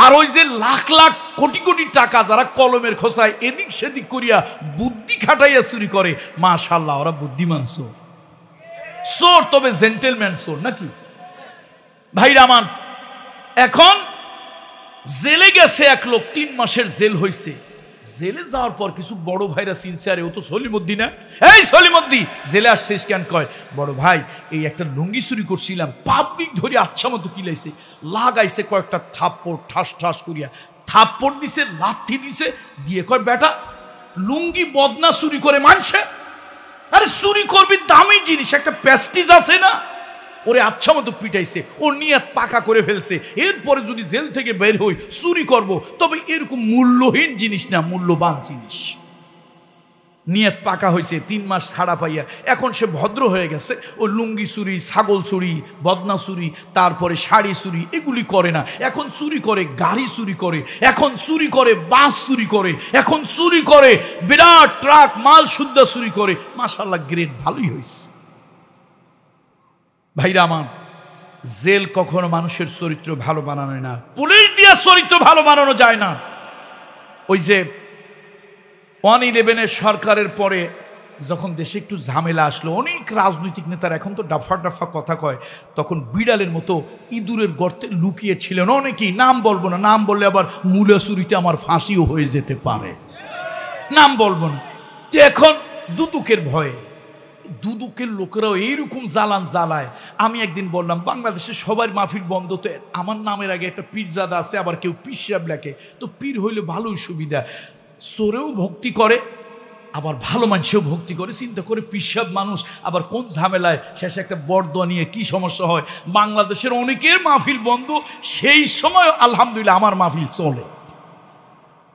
আর ওই যে লাখ লাখ কোটি কোটি টাকা যারা কলমের খোসায় এদিক সেদিক করিয়া বুদ্ধি খাটাইয়া চুরি করে, মাশাআল্লাহ ওরা বুদ্ধিমান চোর। চোর তবে জেন্টেলম্যান চোর নাকি ভাইরা আমার। এখন জেলে গেছে এক লোক, 3 মাসের জেল হয়েছে। জেলে যাওয়ার পর কিছু বড় ভাইরা চিনছে, আরে ও তো সলিমুদ্দিন না, এই সলিমুদ্দিন জেলে আসছিস কেন? কয়, বড় ভাই এই একটা লুঙ্গি চুরি করছিলাম, পাবলিক ধরে আচ্ছা মতো কিলাইছে, লাগাইছে কয়েকটা থাপ্পড়, ঠাস ঠাস করিয়া থাপ্পড় দিছে, লাথি দিছে, দিয়ে কয়, বেটা লুঙ্গি বদনা চুরি করে মানছে? আরে চুরি করবি দামি জিনিস, একটা প্রেস্টিজ আছে না? ওরে আচ্ছা মতো পিটাইছে, ও নিয়ত পাকা করে ফেলছে, এরপরে যদি জেল থেকে বের হই চুরি করব, তবে এরকম মূল্যহীন জিনিস না, মূল্যবান জিনিস। নিয়ত পাকা হয়েছে, 3 মাস ছাড়া পাইয়া এখন সে ভদ্র হয়ে গেছে। ও লুঙ্গি চুরি, ছাগল চুরি, বদনা চুরি, তারপরে শাড়ি চুরি এগুলি করে না। এখন চুরি করে গাড়ি চুরি করে, এখন চুরি করে বাস চুরি করে, এখন চুরি করে বিরাট ট্রাক মাল সুদ্ধা চুরি করে। মাশাআল্লাহ, গ্রেড ভালোই হয়েছে। ভাইরা আমার, জেল কখনো মানুষের চরিত্র ভালো বানানো না, পুলিশ দিয়ে চরিত্র ভালো বানানো যায় না। ওই যে 1/11 সরকারের পরে যখন দেশে একটু ঝামেলা আসলো, অনেক রাজনৈতিক নেতারা এখন তো ডাফা ডাফা কথা কয়, তখন বিড়ালের মতো ইঁদুরের গর্তে লুকিয়ে ছিলেন অনেকেই। নাম বলবো না, নাম বললে আবার মূলা চুরিতে আমার ফাঁসিও হয়ে যেতে পারে, নাম বলবো না। তো এখন দুদুকের ভয়ে দুদুকের লোকেরাও এইরকম জ্বালান জ্বালায়। আমি একদিন বললাম, বাংলাদেশে সবার মাহফিল বন্ধ, তো আমার নামের আগে একটা পীরজাদা আছে, আবার কেউ পীর সাহেব লেখে, তো পীর হইলে ভালোই সুবিধা, চোরেও ভক্তি করে আবার ভালো মানুষেও ভক্তি করে। চিন্তা করে পীর সাহেব মানুষ আবার কোন ঝামেলায় শেষে একটা বরদোয়া নিয়ে কি সমস্যা হয়। বাংলাদেশের অনেকের মাহফিল বন্ধ, সেই সময় আলহামদুলিল্লাহ আমার মাহফিল চলে।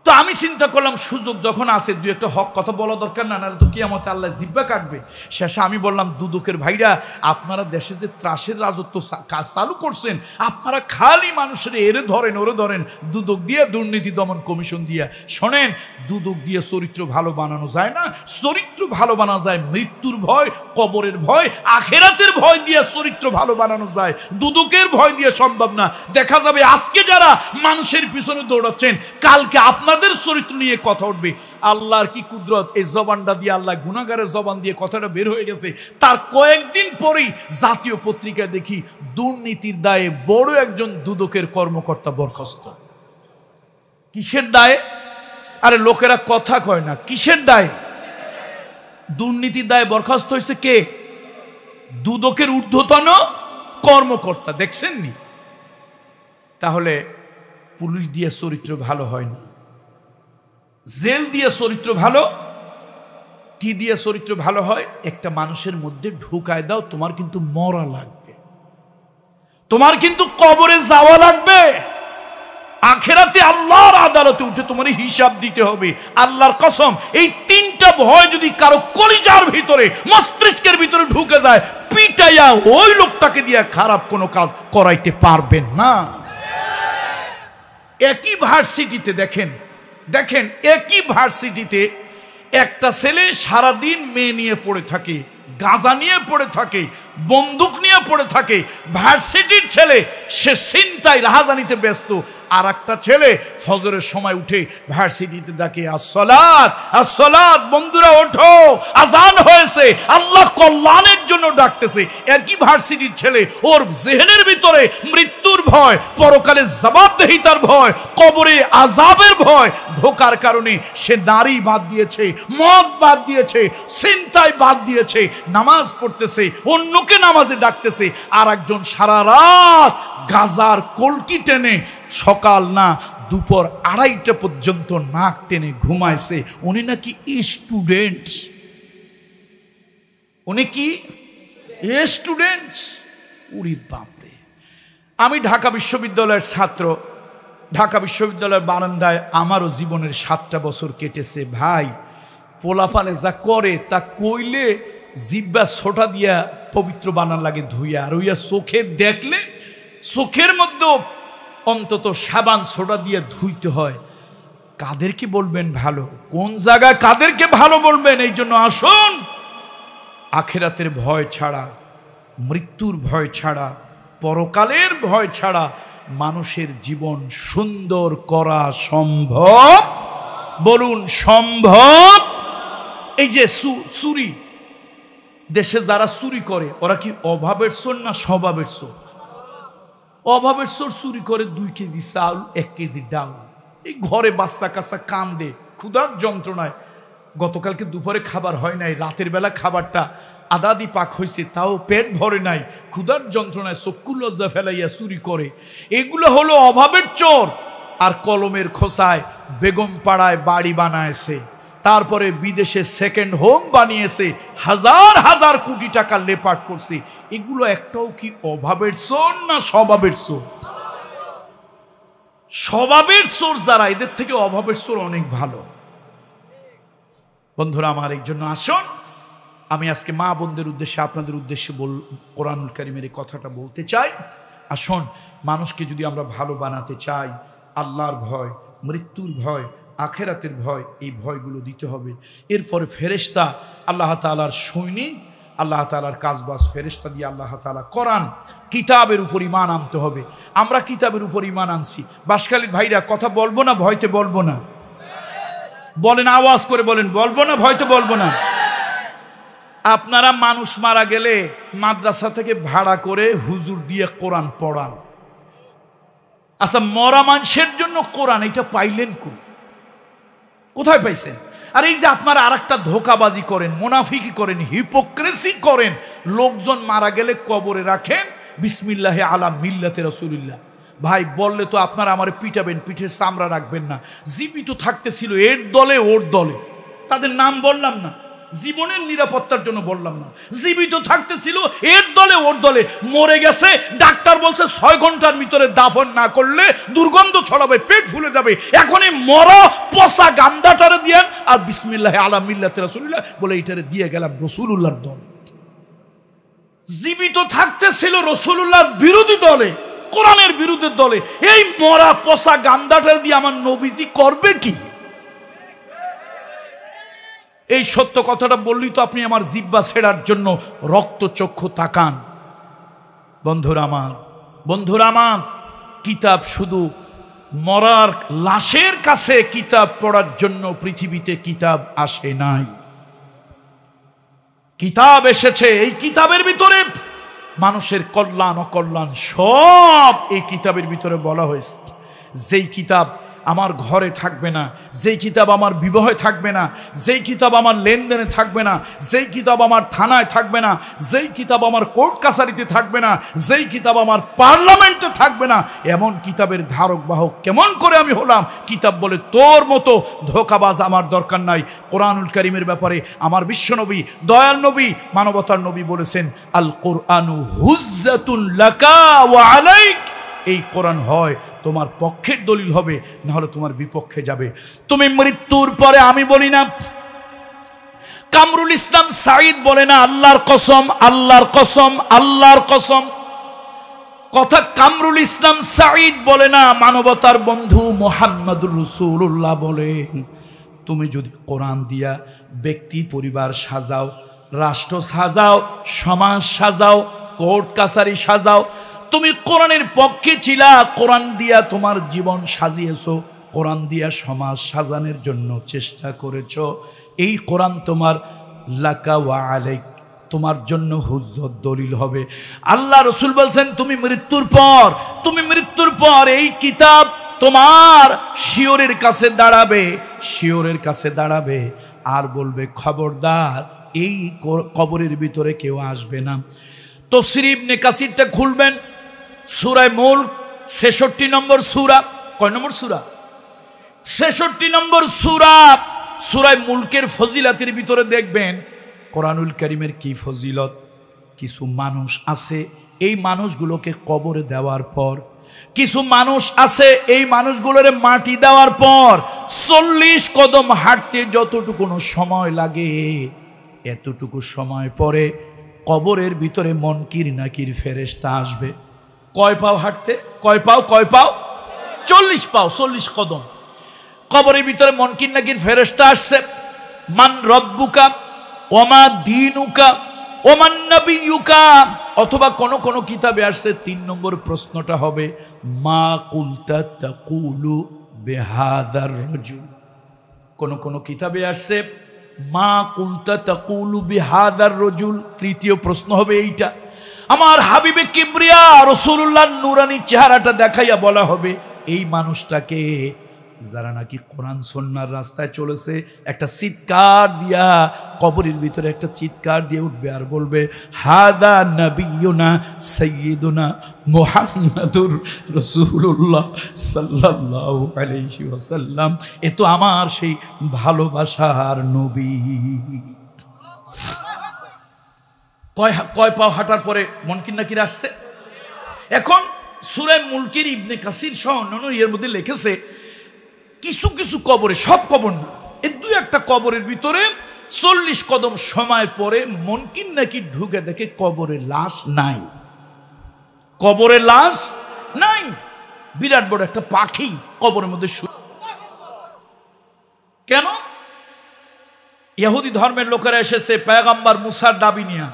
তো আমি চিন্তা করলাম, সুযোগ যখন আছে 2-1 হক কথা বলা দরকার, না নাহলে তো কিয়ামতে আল্লাহ জিব্বা কাটবে। শেষে আমি বললাম, দুদকের ভাইরা, আপনারা দেশে যে ত্রাসের রাজত্ব কাজ চালু করছেন, আপনারা খালি মানুষের এরে ধরেন ওরে ধরেন, দুদক দিয়ে, দুর্নীতি দমন কমিশন দিয়া। শোনেন, দুদক দিয়ে চরিত্র ভালো বানানো যায় না। চরিত্র ভালো বানানো যায় মৃত্যুর ভয়, কবরের ভয়, আখেরাতের ভয় দিয়ে চরিত্র ভালো বানানো যায়, দুদকের ভয় দিয়ে সম্ভব না। দেখা যাবে আজকে যারা মানুষের পিছনে দৌড়াচ্ছেন, কালকে আপনাদের চরিত্র নিয়ে কথা উঠবে। আল্লাহর কি কুদরত, এই জবানটা দিয়ে, আল্লাহ গুনাহগারের জবান দিয়ে কথাটা বের হয়ে গেছে। তার কয়েকদিন পরেই জাতীয় পত্রিকায় দেখি দুর্নীতির দায়ে বড় একজন দুদকের কর্মকর্তা বরখাস্ত। কিসের দায়ে? আরে লোকেরা কথা কয় না, কিসের দায়ে? দুর্নীতির দায়ে বরখাস্ত হয়েছে কে? দুদকের ঊর্ধ্বতন কর্মকর্তা। দেখছেননি? তাহলে পুলিশ দিয়ে চরিত্র ভালো হয় না, জেল দিয়ে চরিত্র ভালো। কি দিয়ে চরিত্র ভালো হয়? একটা মানুষের মধ্যে ঢুকায় দাও, তোমার কিন্তু মরা লাগবে, তোমার কিন্তু কবরে যাওয়া লাগবে, আখেরাতে আল্লাহর আদালতে উঠে তোমার হিসাব দিতে হবে। আল্লাহর কসম, এই 3টা ভয় যদি কারো কলিজার ভিতরে, মস্তিষ্কের ভিতরে ঢুকে যায়, পিটাইয়া ওই লোকটাকে দিয়ে খারাপ কোনো কাজ করাইতে পারবেন না। একই ভার্সিটিতে দেখেন, একই ভার্সিটিতে একটা ছেলে সারাদিন মেয়ে নিয়ে পড়ে থাকে, গাঁজা নিয়ে পড়ে থাকে, বন্দুক নিয়ে পড়ে থাকে। ভার্সিটির ছেলে সে ছিনতাই রাহাজানিতে ব্যস্ত, আর একটা ছেলে ফজরের সময় উঠে ভার্সিটিতে ডাকে আসসালাত আসসালাত, বন্ধুরা ওঠো, আজান হয়েছে, আল্লাহ কল্যাণের জন্য ডাকতেছে। একই ভার্সিটির ছেলে, ওর জেহেনের ভিতরে মৃত্যুর ভয়, পরকালে জবাবদেহিতার ভয়, কবরে আযাবের ভয় ঢোকার কারণে সে নারী বাদ দিয়েছে, মদ বাদ দিয়েছে, চিন্তায় বাদ দিয়েছে, নামাজ পড়তেছে, অন্যকে নামাজে ডাকতেছে। আর একজন সারা রাত গাজার কলকি টেনে সকাল না দুপুর 2:30 পর্যন্ত নাক টেনে ঘুমাইছে। উনি নাকি স্টুডেন্ট, উনি কি স্টুডেন্ট? উরি বাপরে! আমি ঢাকা বিশ্ববিদ্যালয়ের ছাত্র, ঢাকা বিশ্ববিদ্যালয়ের বারান্দায় আমারও জীবনের 7টা বছর কেটেছে। ভাই, পোলাপানে যা করে তা কইলে জিব্বা ছোটা দিয়া পবিত্র বানান লাগে ধুইয়া, আর ওইয়া চোখে দেখলে চোখের মধ্যেও অন্তত সাবান ছোটা দিয়ে ধুইতে হয়। কাদেরকে বলবেন ভালো, কোন জায়গায় কাদেরকে ভালো বলবেন? এই জন্য আসুন, আখিরাতের ভয় ছাড়া, মৃত্যুর ভয় ছাড়া, পরকালের ভয় ছাড়া মানুষের জীবন সুন্দর করা সম্ভব? বলুন সম্ভব? এই যে চুরি, দেশে যারা চুরি করে ওরা কি অভাবের চোর না স্বভাবের চোর? অভাবের চোর চুরি করে 2 কেজি চাউল, 1 কেজি ডাল। এই ঘরে বাচ্চা কাচ্চা কান্দে ক্ষুধার যন্ত্রণায়, গতকালকে দুপুরে খাবার হয় নাই, রাতের বেলা খাবারটা আদাদি পাক হয়েছে, তাও পেট ভরে নাই, ক্ষুধার যন্ত্রণায় চক্ষু লজ্জা ফেলাইয়া চুরি করে। এগুলো হলো অভাবের চোর। আর কলমের খোসায় বেগম পাড়ায় বাড়ি বানায়ছে, তারপরে বিদেশে সেকেন্ড হোম বানিয়েছে, হাজার হাজার কোটি টাকা লেপাট করছে। এগুলো একটাও কি অভাবের চোর না স্বভাবের চোর? স্বভাবের চোর যারা, এদের থেকে অভাবের চোর অনেক ভালো। বন্ধুরা আমার, এই জন্য আসুন, আমি আজকে মা বোনদের উদ্দেশ্যে, আপনাদের উদ্দেশ্যে কোরআনুল কারীমের এই কথাটা বলতে চাই। আসুন, মানুষকে যদি আমরা ভালো বানাতে চাই, আল্লাহর ভয়, মৃত্যুর ভয়, আখেরাতের ভয়, এই ভয়গুলো দিতে হবে। এরপরে ফেরেশতা, আল্লাহ তাআলার সৈনিক, আল্লাহ তাআলার কাজবাজ ফেরেশতা দিয়ে আল্লাহ তাআলা কোরআন কিতাবের উপর ঈমান আনতে হবে। আমরা কিতাবের উপর ঈমান আনছি। বাঁশখালীর ভাইরা কথা বলবো না, ভয়তে বলবো না? বলেন, আওয়াজ করে বলেন, বলবো না, ভয়তে বলবো না? আপনারা মানুষ মারা গেলে মাদ্রাসা থেকে ভাড়া করে হুজুর দিয়ে কোরআন পড়ান। আচ্ছা, মরা মানুষের জন্য কোরআন, এটা পাইলেন কোথায় পাইছেন? আর এই যে আপনারা আরেকটা ধোকাবাজি করেন, মুনাফিকি করেন, হিপোক্রেসি করেন, লোকজন মারা গেলে কবরে রাখেন বিসমিল্লাহি আলা মিল্লাতে রাসূলুল্লাহ। ভাই, বললে তো আপনারা আমারে পিটাবেন, পিঠের চামড়া রাখবেন না। জীবিত থাকতে ছিল এর দলে ওর দলে, তাদের নাম বললাম না, জীবনের নিরাপত্তার জন্য বললাম না। জীবিত থাকতে ছিল এর দলে ওর দলে, মরে গেছে ডাক্তার বলছে 6 ঘন্টার ভিতরে দাফন না করলে দুর্গন্ধ ছড়াবে, পেট ফুলে যাবে। এখনই মরা পচা গান্দাটারে দিয়েন আর বিসমিল্লাহি আলা মিল্লাতে রাসূলুল্লাহ বলে এটারে দিয়ে গেলাম রাসূলুল্লাহর দল। জীবিত থাকতে ছিল রাসূলুল্লাহর বিরোধী দলে, কোরআনের বিরুদ্ধে দলে। এই মরা পচা গান্দাটারে দিয়ে আমার নবীজি করবে কি? এই সত্য কথাটা বললি তো আপনি আমার জিহ্বা ছেড়ার জন্য রক্তচক্ষু তাকান। বন্ধুরা আমার, কিতাব শুধু মরার লাশের কাছে কিতাব পড়ার জন্য পৃথিবীতে কিতাব আসে নাই। কিতাব এসেছে, এই কিতাবের ভিতরে মানুষের কল্যাণ অকল্যাণ সব এই কিতাবের ভিতরে বলা হয়েছে। যেই কিতাব আমার ঘরে থাকবে না, যেই কিতাব আমার বিবাহে থাকবে না, যেই কিতাব আমার লেনদেনে থাকবে না, যেই কিতাব আমার থানায় থাকবে না, যেই কিতাব আমার কোর্ট কাছারিতে থাকবে না, যেই কিতাব আমার পার্লামেন্টে থাকবে না, এমন কিতাবের ধারক বাহক কেমন করে আমি হলাম? কিতাব বলে তোর মতো ধোঁকাবাজ আমার দরকার নাই। কোরআনুল কারীমের ব্যাপারে আমার বিশ্বনবী, দয়াল নবী, মানবতার নবী বলেছেন, আল কোরআনু হুজ্জাতুন লাকা ওয়া আলাইক। এই কোরআন হয় তোমার পক্ষের দলিল হবে, না হলে তোমার বিপক্ষে যাবে। তুমি মৃত্যুর পরে, আমি বলি না, কামরুল ইসলাম সাঈদ বলে না আল্লাহর কসম, আল্লাহর কসম, আল্লাহর কসম। কথা কামরুল ইসলাম সাঈদ বলে না, মানবতার বন্ধু মুহাম্মদুর রাসূলুল্লাহ বলেন, তুমি যদি কোরআন দিয়া ব্যক্তি পরিবার সাজাও, রাষ্ট্র সাজাও, সমাজ সাজাও, কোর্ট কাছারি সাজাও, তুমি কোরআনের পক্ষে ছিলা, কোরআন দিয়া তোমার জীবন সাজিয়েছো, কোরআন দিয়া সমাজ সাজানোর জন্য চেষ্টা করেছো। এই কোরআন তোমার লাকা ওয়া আলাইক, তোমার জন্য হুজ্জত দলিল হবে। আল্লাহ রসুল বলছেন তুমি মৃত্যুর পর এই কিতাব তোমার শিওরের কাছে দাঁড়াবে আর বলবে খবরদার এই কবরের ভিতরে কেউ আসবে না। তাফসীর ইবনে কাসিরটা খুলবেন, সূরা মুলক 66 নম্বর সূরা। কয় নম্বর সূরা? 66 নম্বর সূরা। সূরা মুলকের ফজিলতের ভিতরে দেখবেন কোরআনুল কারীমের কি ফজিলত। কিছু মানুষ আছে, এই মানুষগুলোকে কবরে দেওয়ার পর, কিছু মানুষ আছে এই মানুষগুলোর মাটি দেওয়ার পর 40 কদম হাঁটতে যতটুকু সময় লাগে, এতটুকু সময় পরে কবরের ভিতরে মুনকির নাকির ফেরেশতা আসবে। কয় পাও হাঁটতে? কয় পাও? 40 পাও, 40 কদম। কবরের ভিতরে মুনকির নাকির ফেরেশতা আসছে। মান রব্বুকা ওমা দীনুকা ওমান নবিয়ুকা, অথবা কোন কিতাবে আসছে 3 নম্বর প্রশ্নটা হবে মা কুলতা তাকুলু বিহাদার রাজুল। কোন কিতাবে আসছে মা কুলতা তাকুলু বিহাদার রাজুল। তৃতীয় প্রশ্ন হবে এইটা। আমার হাবিবে কিবরিয়া রাসূলুল্লাহর নূরানী চেহারাটা দেখাইয়া বলা হবে এই মানুষটাকে, যারা নাকি কোরআন সুন্নাহর রাস্তায় চলেছে, একটা চিৎকার দিয়া কবরের ভিতরে একটা চিৎকার দিয়ে উঠবে আর বলবে হাদা নবিয়ুনা সাইয়্যিদুনা মুহাম্মাদুর রাসূলুল্লাহ সাল্লাল্লাহু আলাইহি ওয়াসাল্লাম। এ তো আমার সেই ভালোবাসার নবী। কয় পাও হাঁটার পরে মুনকির নাকির আসছে? এখন সূরা মুলকের ইবনে কাসির সহ অন্যান্য এর মধ্যে লিখেছে কিছু কবরে, সব কবর না, এই 2-1টা কবরের ভিতরে 40 কদম সময় পরে মুনকির নাকির ঢুকে দেখে কবরে লাশ নাই। বিরাট বড় একটা পাখি কবরের মধ্যে। কেন? ইহুদি ধর্মের লোকেরা এসেছে পয়গম্বর মুসার দাবি নিয়া,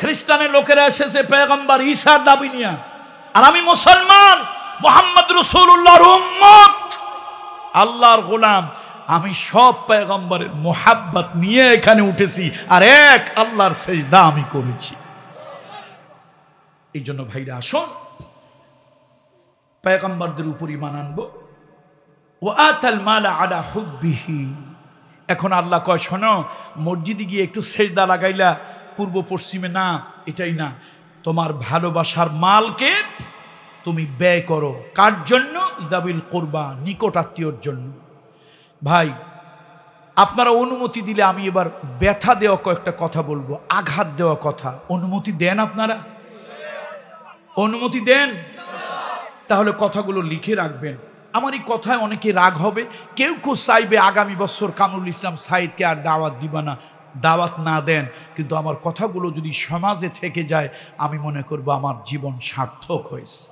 খ্রিস্টানের লোকেরা এসেছে পয়গম্বর ঈসার দাবি নিয়া, আর আমি মুসলমান, মুহাম্মদ রাসূলুল্লাহর উম্মত, আল্লাহর গোলাম। আমি সব পয়গম্বরের মোহাব্বত নিয়ে এখানে উঠেছি, আর এক আল্লাহর সেজদা আমি করেছি। এই জন্য ভাইরা আসুন পয়গম্বরদের উপর ঈমান আনবো। ওয়া আতাল মালা আলা হুব্বিহি। এখন আল্লাহ কয় শোনো, মসজিদে গিয়ে একটু সেজদা লাগাইলা পূর্ব পশ্চিমে না, এটাই না, তোমার ভালোবাসার মালকে তুমি ব্যয় করো। কার জন্য? যাবিল কুরবা, নিকট আত্মীয়র জন্য। ভাই আপনারা অনুমতি দিলে আমি এবার ব্যথা দেওয়া কয়েকটা কথা বলবো, আঘাত দেওয়া কথা। অনুমতি দেন? আপনারা অনুমতি দেন? তাহলে কথাগুলো লিখে রাখবেন। আমার এই কথায় অনেকে রাগ হবে, কেউ চাইবে আগামী বছর কামরুল ইসলাম সাঈদকে আর দাওয়াত দিবা না। দাওয়াত না দেন, কিন্তু আমার কথাগুলো যদি সমাজে থেকে যায় আমি মনে করব আমার জীবন সার্থক হয়েছে।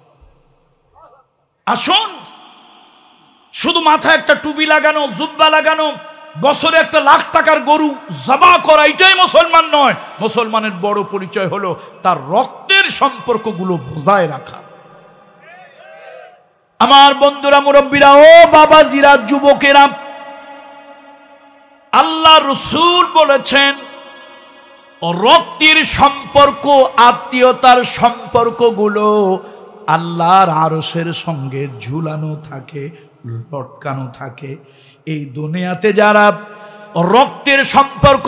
আসুন, শুধু মাথায় একটা টুপি লাগানো, জুব্বা লাগানো, বছরে 1 লাখ টাকার গরু জবাহ করা, এটাই মুসলমান নয়। মুসলমানের বড় পরিচয় হলো তার রক্তের সম্পর্কগুলো বজায় রাখা। আমার বন্ধুরা, মুরব্বীরা, ও বাবাজিরা, যুবকেরা, আল্লাহ রাসূল বলেছেন রক্তের সম্পর্ক, আত্মীয়তার সম্পর্কগুলো আল্লাহর আরশের সঙ্গে ঝুলানো থাকে, লটকানো থাকে। এই দুনিয়াতে যারা রক্তের সম্পর্ক,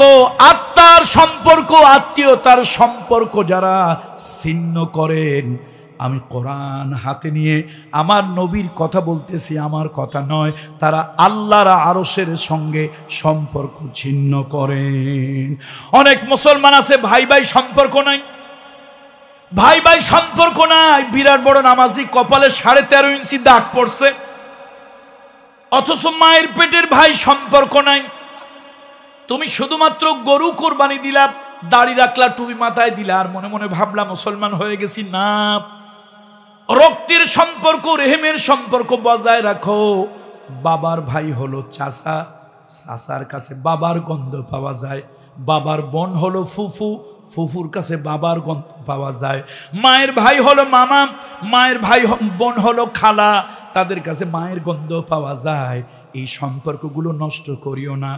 আত্মার সম্পর্ক, আত্মীয়তার সম্পর্ক যারা ছিন্ন করেন, আমি কোরআন হাতে নিয়ে আমার নবীর কথা বলতেছি, আমার কথা নয়, তারা আল্লাহর আরশের সঙ্গে সম্পর্ক ছিন্ন করেন। অনেক মুসলমান আছে ভাই ভাই সম্পর্ক নাই, ভাই ভাই সম্পর্ক নাই, বিরাট বড় নামাজি, কপালে 13.5 ইঞ্চি দাগ পড়ছে, অথচ মায়ের পেটের ভাই সম্পর্ক নাই। তুমি শুধুমাত্র গরু কোরবানি দিলা, দাড়ি রাখলা, টুপি মাথায় দিলা, আর মনে মনে ভাবলা মুসলমান হয়ে গেছি। না, রক্তের সম্পর্ক, রেহেমের সম্পর্ক বজায় রাখো। বাবার ভাই হলো চাচা, চাচার কাছে বাবার গন্ধ পাওয়া যায়। বাবার বোন হলো ফুফু, ফুফুর কাছে বাবার গন্ধ পাওয়া যায়, মায়ের ভাই হলো মামা, মায়ের ভাই বোন হলো খালা, তাদের কাছে মায়ের গন্ধ পাওয়া যায়। এই সম্পর্কগুলো নষ্ট করিও না।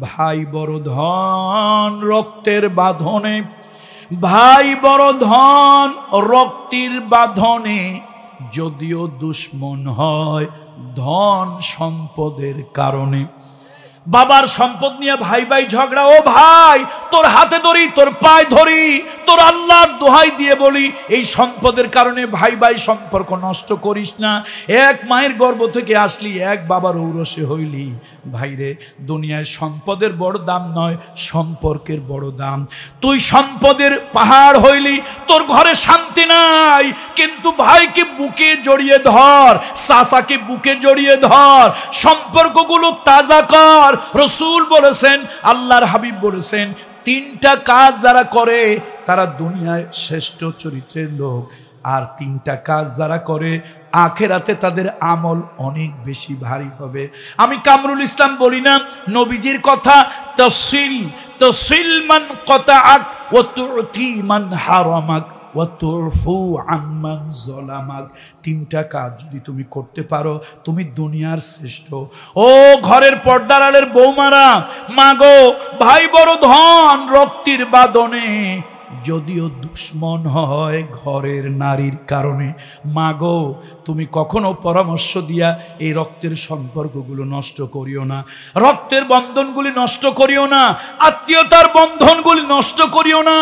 ভাই বড় ধন রক্তের বাঁধনে, ভাই বড় ধন রক্তের বাঁধনে, যদিও দুশ্মন হয় ধন সম্পদের কারণে। বাবার সম্পদ নিয়ে ভাই ভাই ঝগড়া, ও ভাই তোর হাতে ধরি, তোর পায়ে ধরি, তোর আল্লাহর দোহাই দিয়ে বলি, এই সম্পদের কারণে ভাই ভাই সম্পর্ক নষ্ট করিস না। এক মায়ের গর্ভ থেকে আসলি, এক বাবার ঔরসে হইলি। ভাইরে, দুনিয়ায় সম্পদের বড় দাম নয়, সম্পর্কের বড় দাম। তুই সম্পদের পাহাড় হইলি, তোর ঘরে শান্তি নাই, কিন্তু ভাইকে বুকে জড়িয়ে ধর, চাচাকে বুকে জড়িয়ে ধর, সম্পর্কগুলো তাজা কর। রসূল বলেছেন, আল্লাহর হাবিব বলেছেন, তিনটা কাজ যারা করে তারা দুনিয়ায় শ্রেষ্ঠ চরিত্রের লোক, আর তিনটা কাজ যারা করে আখেরাতে তাদের আমল অনেক বেশি ভারী হবে। আমি কামরুল ইসলাম বলি না, নবীজির কথা, তসিল মান কতাআক ওয়া তুতি মান হারামাক ওয়া তুরফু আম্মান যালামাক। তিনটা কাজ যদি তুমি করতে পারো, তুমি দুনিয়ার শ্রেষ্ঠ। ও ঘরের পর্দার আড়ালের বৌমারা, মাগো, ভাই বড় ধন রক্তের বাঁধনে, যদিও দুশ্মন হয় ঘরের নারীর কারণে। মাগো, তুমি কখনো পরামর্শ দিয়া এই রক্তের সম্পর্কগুলো নষ্ট করিও না, রক্তের বন্ধনগুলি নষ্ট করিও না, আত্মীয়তার বন্ধনগুলি নষ্ট করিও না।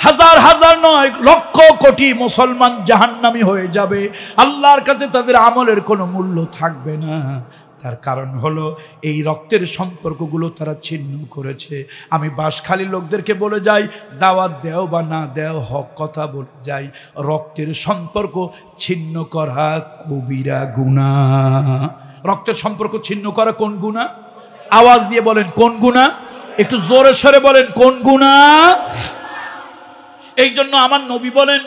হাজার হাজার নয়, লক্ষ কোটি মুসলমান জাহান্নামী হয়ে যাবে, আল্লাহর কাছে তাদের আমলের কোনো মূল্য থাকবে না। তার কারণ হলো এই রক্তের সম্পর্কগুলো তারা ছিন্ন করেছে। আমি বাঁশখালী লোকদেরকে বলে যাই, দাওয়াত দেও বা না দেও, হক কথা বলে যাই, রক্তের সম্পর্ক ছিন্ন করা কবিরা গুনাহ। রক্তের সম্পর্ক ছিন্ন করা কোন গুনাহ? আওয়াজ দিয়ে বলেন কোন গুনাহ? একটু জোরে সরে বলেন কোন গুনাহ? এই জন্য আমার নবী বলেন,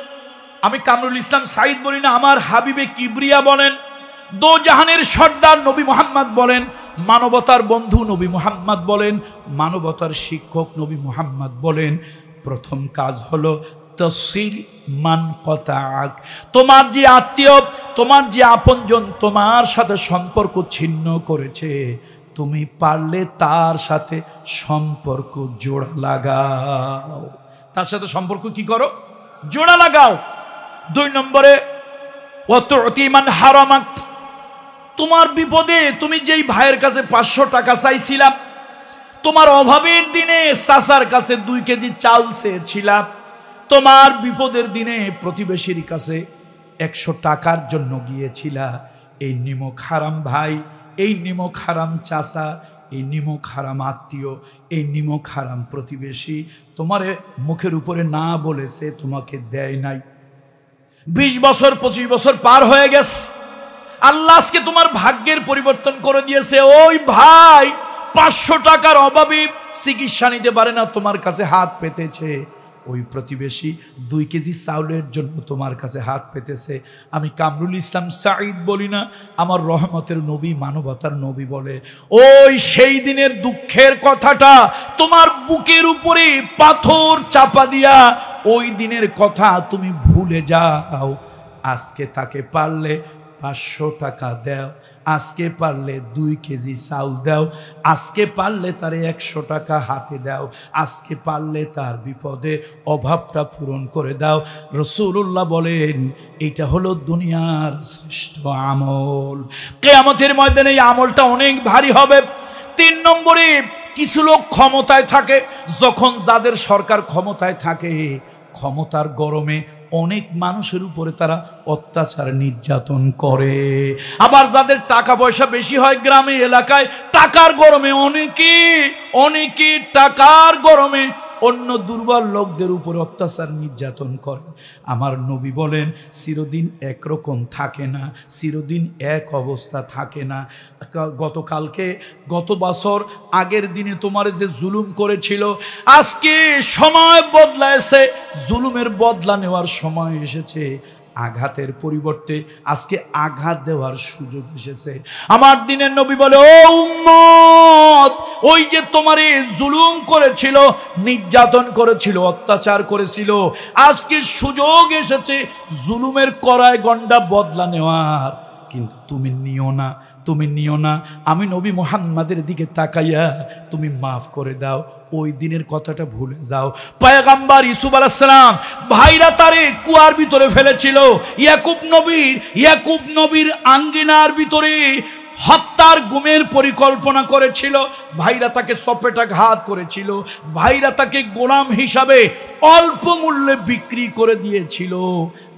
আমি কামরুল ইসলাম সাইদ বলি না, আমার হাবিবে কিবরিয়া বলেন, দো জাহানের সর্দার নবী মুহাম্মদ বলেন, মানবতার বন্ধু নবী মুহাম্মদ বলেন, মানবতার শিক্ষক নবী মুহাম্মদ বলেন, প্রথম কাজ হলো তসিল মান কতাআক। তোমার যে আত্মীয়, তোমার যে আপনজন তোমার সাথে সম্পর্ক ছিন্ন করেছে, তুমি পারলে তার সাথে সম্পর্ক জোড়া লাগাও। তার সাথে সম্পর্ক কি করো? জোড়া লাগাও। 2 নম্বরে ওয়া তুতি মান হারামাক। তোমার বিপদে তুমি যেই ভাইয়ের কাছে 500 টাকা চাইছিলাম, তোমার অভাবের দিনে চাচার কাছে 2 কেজি চাল চেয়েছিলাম, তোমার বিপদের দিনে প্রতিবেশীর কাছে 100 টাকার জন্য গিয়েছিলা, এই নিমক হারাম ভাই, এই নিমক হারাম চাচা, এই নিমক হারাম আত্মীয়, এই নিমক হারাম প্রতিবেশী তোমারে মুখের উপরে না বলেছে, তোমাকে দেয় নাই। 20 বছর 25 বছর পার হয়ে গেছে, আল্লাহ আজকে তোমার ভাগ্যের পরিবর্তন করে দিয়েছে। ওই ভাই 500 টাকার অভাবে চিকিৎসা নিতে পারে না, তোমার কাছে হাত পেতেছে। ওই প্রতিবেশী 2 কেজি চাউলের জন্য তোমার কাছে হাত পেতেছে। আমি কামরুল ইসলাম সাঈদ বলি না, আমার রহমতের নবী, মানবতার নবী বলে, ওই সেই দিনের দুঃখের কথাটা তোমার বুকের উপরে পাথর চাপা দিয়া ওই দিনের কথা তুমি ভুলে যাও। আজকে তাকে পারলে 500 টাকা দাও, আজকে পারলে 2 কেজি চাউল দাও, আজকে পারলে তারে 100 টাকা হাতে দাও, আজকে পারলে তার বিপদে অভাবটা পূরণ করে দাও। রাসূলুল্লাহ বলেন, এটা হলো দুনিয়ার শ্রেষ্ঠ আমল। কিয়ামতের ময়দানে এই আমলটা অনেক ভারী হবে। 3 নম্বরে, কিছু লোক ক্ষমতায় থাকে, যখন যাদের সরকার ক্ষমতায় থাকে, ক্ষমতার গরমে অনেক মানুষের উপরে তারা অত্যাচার নির্যাতন করে। আবার যাদের টাকা পয়সা বেশি হয় গ্রামে এলাকায়, টাকার গরমে অনেকে টাকার গরমে অন্য দুর্বল লোকদের উপরে অত্যাচার নির্যাতন করে। আমার নবী বলেন, চিরদিন একরকম থাকে না, চিরদিন এক অবস্থা থাকে না। গত বছর আগের দিনে তোমার যে জুলুম করেছিল, আজকে সময় বদলায়েছে, জুলুমের বদলা নেওয়ার সময় এসেছে। আঘাতের পরিবর্তে আজকে আঘাত দেওয়ার সুযোগ এসেছে। আমার দিনের নবী বলে, ও উম্মত, ও ওই যে তোমারে জুলুম করেছিল, নির্যাতন করেছিল, অত্যাচার করেছিল, আজকে সুযোগ এসেছে জুলুমের কড়ায় গন্ডা বদলা নেওয়ার, কিন্তু তুমি নিও না, তুমি নিও না। আমি নবী মুহাম্মাদের দিকে তাকাইয়া তুমি মাফ করে দাও, ওই দিনের কথাটা ভুলে যাও। পয়গম্বর ইউসুফ আলাইহিস সালাম ভাইরা তারে কুয়ার ভিতরে ফেলেছিল, ইয়াকুব নবীর আঙ্গিনার ভিতরে হত্যার গুমের পরিকল্পনা করেছিল, ভাইরা তাকে সপেটাঘাত করেছিল, ভাইরা তাকে গোলাম হিসাবে অল্প মূল্যে বিক্রি করে দিয়েছিল।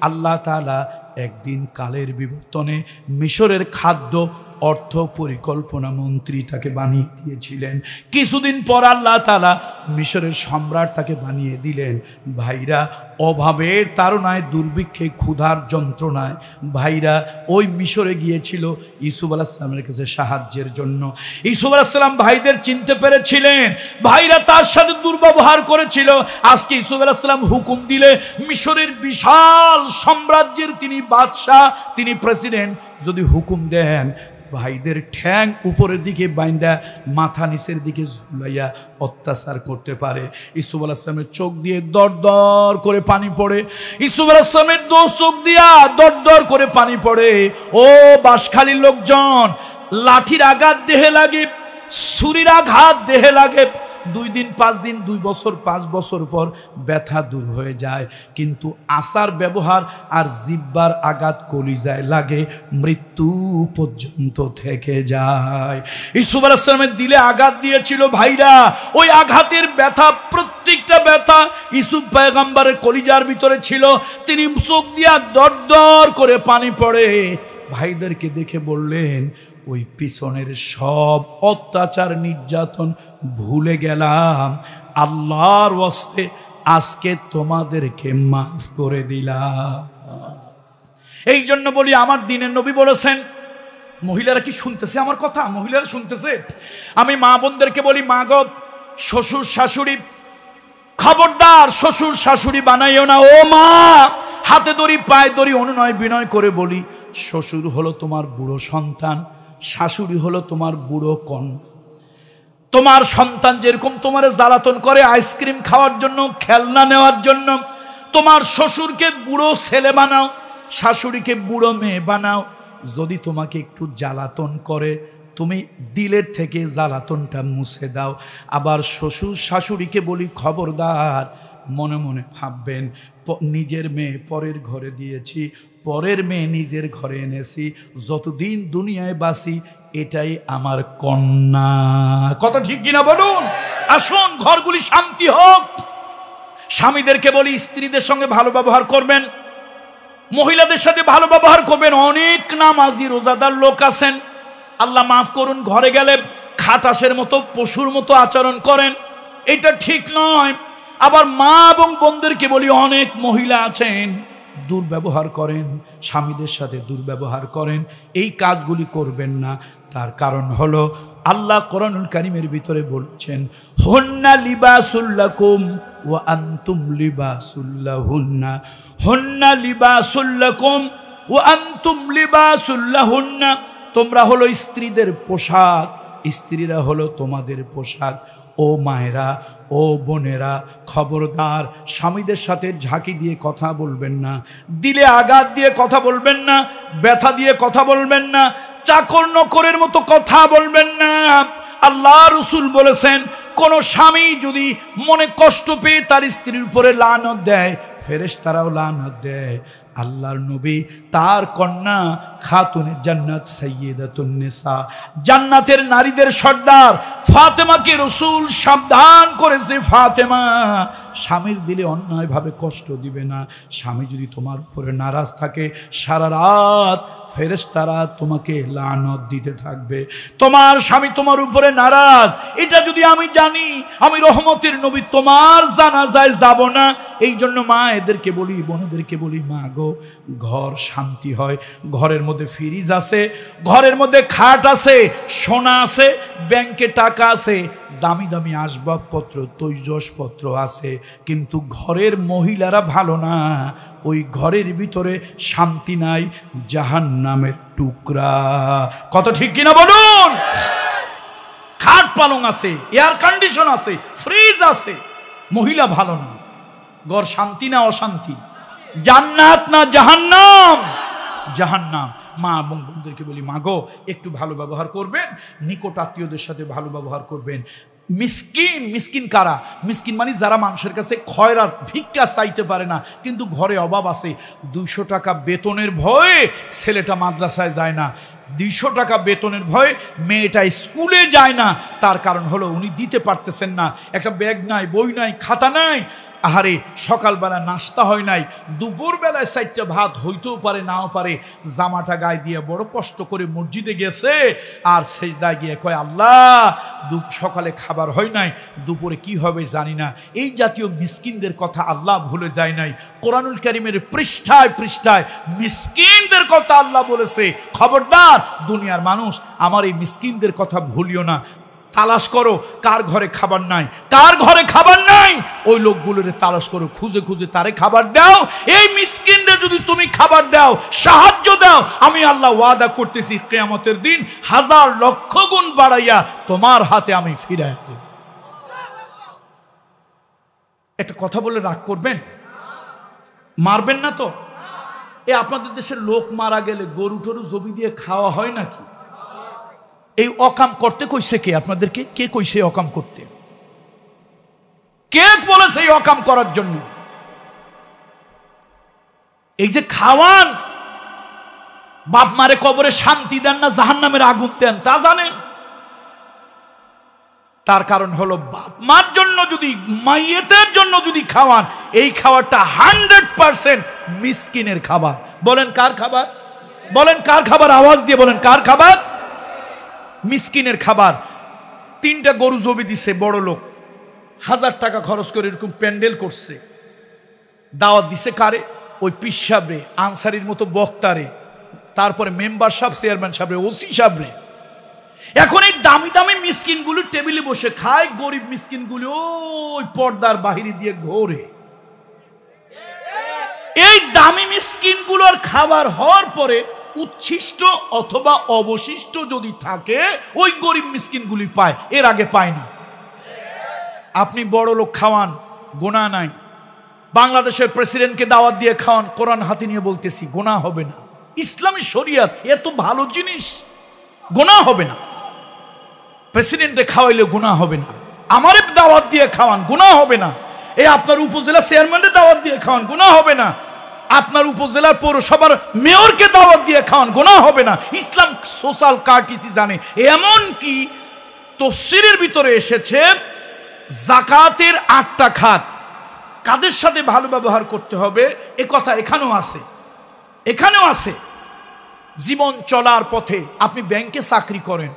আল্লাহ তাআলা একদিন কালের বিবর্তনে মিশরের খাদ্য অর্থ পরিকল্পনা মন্ত্রী তাকে বানিয়ে দিয়েছিলেন। কিছুদিন পর আল্লাহ তাআলা মিশরের সম্রাট তাকে বানিয়ে দিলেন। ভাইরা অভাবের তাড়নায়, দুর্ভিক্ষে, ক্ষুধার যন্ত্রণায় ভাইরা ওই মিশরে গিয়েছিল ইউসুফ আলাইহিস সালামের কাছে সাহায্যের জন্য। ইউসুফ আলাইহিস সালাম ভাইদের চিনতে পেরেছিলেন, ভাইরা তার সাথে দুর্ব্যবহার করেছিল। আজকে ইউসুফ আলাইহিস সালাম হুকুম দিলে মিশরের বিশাল সাম্রাজ্যের তিনি বাদশাহ, তিনি প্রেসিডেন্ট, যদি হুকুম দেন ভাইদের ঠ্যাং উপরের দিকে বাইন্দা মাথা নিচের দিকে ঝুলাইয়া অত্যাচার করতে পারে। ইউসুফ আলাইহিস সালামের চোখ দিয়ে দর দর করে পানি পড়ে, ইউসুফ আলাইহিস সালামের দো চোখ দিয়া দর দর করে পানি পড়ে। ও বাঁশখালীর লোকজন, লাঠির আঘাত দেহে লাগে, ছুরির আঘাত দেহে লাগে, 2 দিন 5 দিন 2 বছর 5 বছর পর ব্যথা দূর হয়ে যায়, কিন্তু আচার ব্যবহার আর জিহ্বার আঘাত কলিজায় লাগে, মৃত্যু পর্যন্ত থেকে যায়। ইউসুফ আলাইহিস সালামের দিলে আঘাত দিয়েছিল ভাইরা, ওই আঘাতের ব্যথা, প্রত্যেকটা ব্যথা ইউসুফ পয়গম্বরের কলিজার ভিতরে ছিল। তিনি চোখ দিয়া দর দর করে পানি পড়ে, ভাইদেরকে দেখে বললেন, ওই পিছনের সব অত্যাচার নির্যাতন ভুলে গেলাম, আল্লাহর ওয়াস্তে আজকে তোমাদেরকে মাফ করে দিলাম। এই জন্য বলি, আমার দিনের নবী বলেছেন, মহিলারা কি শুনতেছে আমার কথা? মহিলারা শুনতেছে? আমি মা বোনদেরকে বলি, মা গো, শ্বশুর শাশুড়ি খবরদার শ্বশুর শাশুড়ি বানাইও না। ও মা, হাতে ধরি পায়ে ধরি অনুনয় বিনয় করে বলি, শ্বশুর হলো তোমার বুড়ো সন্তান, শাশুড়ি হলো তোমার বুড়ো কন্যা। তোমার সন্তান যেরকম তোমারে জ্বালাতন করে আইসক্রিম খাওয়ার জন্য, খেলনা নেওয়ার জন্য, তোমার শ্বশুরকে বুড়ো ছেলে বানাও, শাশুড়িকে বুড়ো মেয়ে বানাও। যদি তোমাকে একটু জ্বালাতন করে, তুমি দিলের থেকে জ্বালাতনটা মুছে দাও। আবার শ্বশুর শাশুড়িকে বলি, খবরদার, মনে মনে ভাববেন, নিজের মেয়ে পরের ঘরে দিয়েছি, পরের মেয়ে নিজের ঘরে এনেছি, যতদিন দুনিয়ায় বাসি এটাই আমার কন্যা। কথা ঠিক কিনা বলুন? আসুন, ঘরগুলি শান্তি হোক। স্বামীদেরকে বলি, স্ত্রীদের সঙ্গে ভালো ব্যবহার করবেন, মহিলাদের সাথে ভালো ব্যবহার করবেন। অনেক নামাজি রোজাদার লোক আছেন, আল্লাহ মাফ করুন, ঘরে গেলে খাটাসের মতো, পশুর মতো আচরণ করেন, এটা ঠিক নয়। আবার মা এবং বোনদেরকে বলি, অনেক মহিলা আছেন দুর্ব্যবহার করেন, স্বামীদের সাথে দুর্ব্যবহার করেন, এই কাজগুলি করবেন না। তার কারণ হলো, আল্লাহ কোরআনুল কারীমের ভিতরে বলছেন, হুন্না লিবাসুল লাকুম ওয়া আনতুম লিবাসুল লাহুন্না, হুন্না লিবাসুল লাকুম ওয়া আনতুম লিবাসুল লাহুন্না। তোমরা হলো স্ত্রীদের পোশাক, স্ত্রীরা হলো তোমাদের পোশাক। ও মায়েরা, ও বোনেরা, খবরদার, স্বামীদের সাথে ঝাঁকি দিয়ে কথা বলবেন না, দিলে আঘাত দিয়ে কথা বলবেন না, ব্যথা দিয়ে কথা বলবেন না, চাকর নকরের মতো কথা বলবেন না। আল্লাহ রাসূল বলেছেন, কোন স্বামী যদি মনে কষ্ট পেয়ে তার স্ত্রীর উপরে লানত দেয়, ফেরেশতারাও লানত দেয়। আল্লাহর নবী তার কন্যা খাতুনে জান্নাত সাইয়্যিদাতুন নিসা, জান্নাতের নারীদের সর্দার ফাতেমাকে রাসূল সাবধান করেছে, ফাতেমা, স্বামীর দিলে অন্যায়ভাবে কষ্ট দিবে না। স্বামী যদি তোমার উপরে নারাজ থাকে, সারা রাত ফেরেশতারা তোমাকে লানত দিতে থাকবে। তোমার স্বামী তোমার উপরে নারাজ, এটা যদি আমি জানি, আমি রহমতের নবী তোমার জানাজায় যাব না। এই জন্য মা এদেরকে বলি, বোনদেরকে বলি, মা গো, ঘর শান্তি হয়, ঘরের মধ্যে ফ্রিজ আছে, ঘরের মধ্যে খাট আছে, সোনা আছে, ব্যাংকে টাকা আছে, দামি দামি আসবাবপত্র, তৈজসপত্র আছে, কিন্তু ঘরের মহিলারা ভালো না, ওই ঘরের ভিতরে শান্তি নাই, জাহান্নামের টুকরা। কত ঠিক কিনা বলুন? খাট পালং আছে, এয়ার কন্ডিশন আছে, ফ্রিজ আছে, মহিলা ভালো না, ঘর শান্তি না অশান্তি, জান্নাত না জাহান্নাম? জাহান্নাম। মা এবং বোনদেরকে বলি, মা গো একটু ভালো ব্যবহার করবেন, নিকট আত্মীয়দের সাথে ভালো ব্যবহার করবেন। মিসকিন, মিসকিন কারা? মিসকিন মানে যারা মানুষের কাছে খয়রাত ভিক্ষা চাইতে পারে না, কিন্তু ঘরে অভাব আছে। 200 টাকা বেতনের ভয়ে ছেলেটা মাদ্রাসায় যায় না, 200 টাকা বেতনের ভয়ে মেয়েটা স্কুলে যায় না। তার কারণ হলো উনি দিতে পারতেছেন না, একটা ব্যাগ নাই, বই নাই, খাতা নাই। আহারে সকালবেলা নাস্তা হয় নাই, দুপুরবেলায় 4টা ভাত হইতেও পারে নাও পারে, জামাটা গায়ে দিয়ে বড় কষ্ট করে মসজিদে গেছে, আর সেজদায় গিয়ে কয় আল্লাহ সকালে খাবার হয় নাই, দুপুরে কি হবে জানি না। এই জাতীয় মিসকিনদের কথা আল্লাহ ভুলে যায় নাই। কোরআনুল কারীমের পৃষ্ঠায় পৃষ্ঠায় মিসকিনদের কথা আল্লাহ বলেছে। খবরদার দুনিয়ার মানুষ, আমার এই মিসকিনদের কথা ভুলিও না। তালাশ করো কার ঘরে খাবার নাই, কার ঘরে খাবার নাই, ওই লোকগুলোরে তালাশ করো, খুঁজে খুঁজে তারে খাবার দাও। এই মিসকিনরে যদি তুমি খাবার দাও, সাহায্য দাও, আমি আল্লাহ ওয়াদা করতেছি কিয়ামতের দিন 1000 লক্ষ গুণ বাড়াইয়া তোমার হাতে আমি ফিরাইয়া দেব। একটা কথা বলে রাগ করবেন? মারবেন না তো? আপনাদের দেশের লোক মারা গেলে গরু টরু জবি দিয়ে খাওয়া হয় নাকি? এই অকাম করতে কইছে কে আপনাদেরকে? কে কইছে অকাম করতে? কে বলেছে এই অকাম করার জন্য? এই যে খাওয়ান, বাপ মারে কবরে শান্তি দেন না জাহান্নামের আগুন দেন, তা জানেন? তার কারণ হলো বাপ মার জন্য যদি, মাইয়েতের জন্য যদি খাওয়ান, এই খাবারটা 100% মিসকিনের খাবার। বলেন কার খাবার? বলেন কার খাবার? আওয়াজ দিয়ে বলেন কার খাবার? মিসকিনের খাবার। 3টা গরু জবি দিছে বড় লোক, 1000 টাকা খরচ করে এরকম প্যান্ডেল করছে, দাওয়াত দিছে কারে? ওই পীর সাহেবরে, আনসারির মতো বক্তারে, তারপরে মেম্বার সাহেব, চেয়ারম্যান সাহেবরে, ওসি সাহেবরে। এখন এই দামি দামি মিসকিনগুলো টেবিলে বসে খায়, গরিব মিসকিনগুলো ওই পর্দার বাহিরে দিয়ে ঘোরে। এই দামি মিসকিনগুলোর খাবার হওয়ার পরে উচ্ছিষ্ট অথবা অবশিষ্ট যদি থাকে, ওই গরিব মিসকিনগুলি পায়, এর আগে পায় না। আপনি বড় লোক খাওয়ান, গুনাহ নাই। বাংলাদেশের প্রেসিডেন্টকে দাওয়াত দিয়ে খাওয়ান, কোরআন হাতে নিয়ে বলতেছি গুনাহ হবে না। ইসলামী শরিয়ত এত ভালো জিনিস, গুনাহ হবে না। প্রেসিডেন্টে খাওয়াইলে গুনাহ হবে না। আমারে দাওয়াত দিয়ে খাওয়ান, গুনাহ হবে না। এই আপনার উপজেলা চেয়ারম্যানের দাওয়াত দিয়ে খাওয়ান, গুনাহ হবে না। আপনার উপজেলার পৌরসভার মেয়রকে দাওয়াত দিয়ে খাওয়ান, গুনাহ হবে না। ইসলাম সোশ্যাল কার্টিসি জানে। এমন কি তাফসীরের ভিতরে এসেছে, যাকাতের 8টা খাত, কাদের সাথে ভালো ব্যবহার করতে হবে এ কথা এখানেও আছে, এখানেও আছে। জীবন চলার পথে আপনি ব্যাংকে চাকরি করেন,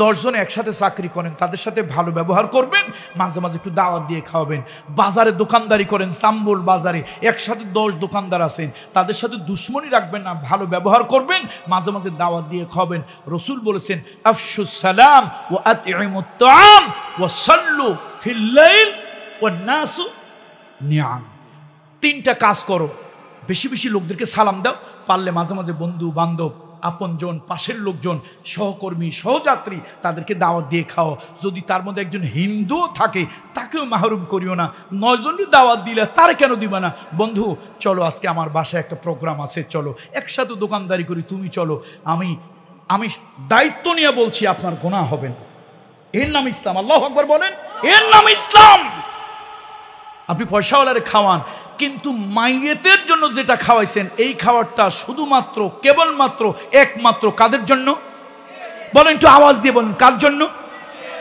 10 জন একসাথে চাকরি করেন, তাদের সাথে ভালো ব্যবহার করবেন, মাঝে মাঝে একটু দাওয়াত দিয়ে খাওয়াবেন। বাজারে দোকানদারি করেন, চাম্বল বাজারে একসাথে 10 দোকানদার আছেন, তাদের সাথে দুশ্মনী রাখবেন না, ভালো ব্যবহার করবেন, মাঝে মাঝে দাওয়াত দিয়ে খাওয়াবেন। রাসূল বলেছেন আফশুস সালাম ওয়া আতইমুত তাআম ওয়া সাল্লু ফিল লাইল ওয়ান নাসু নিয়াম। 3টা কাজ করো, বেশি বেশি লোকদেরকে সালাম দাও, পারলে মাঝে মাঝে বন্ধু বান্ধব, আপনজন, পাশের লোকজন, সহকর্মী, সহযাত্রী, তাদেরকে দাওয়াত দিয়ে খাও। যদি তার মধ্যে একজন হিন্দুও থাকে, তাকেও মাহরুম করিও না। 9 জনের দাওয়াত দিলে তার কেন দিবা না? বন্ধু চলো আজকে আমার বাসায় একটা প্রোগ্রাম আছে, চলো একসাথে দোকানদারি করি, তুমি চলো। আমি দায়িত্ব নিয়ে বলছি, আপনার গুনাহ হবে না। এর নাম ইসলাম। আল্লাহু আকবার বলেন, এর নাম ইসলাম। আপনি পয়সাওয়ালারে খাওয়ান, কিন্তু মাইয়েতের জন্য যেটা খাওয়াইছেন, এই খাবারটা শুধুমাত্র, কেবলমাত্র, একমাত্র কাদের জন্য? বলেন একটু আওয়াজ দিয়ে বলেন, কার জন্য?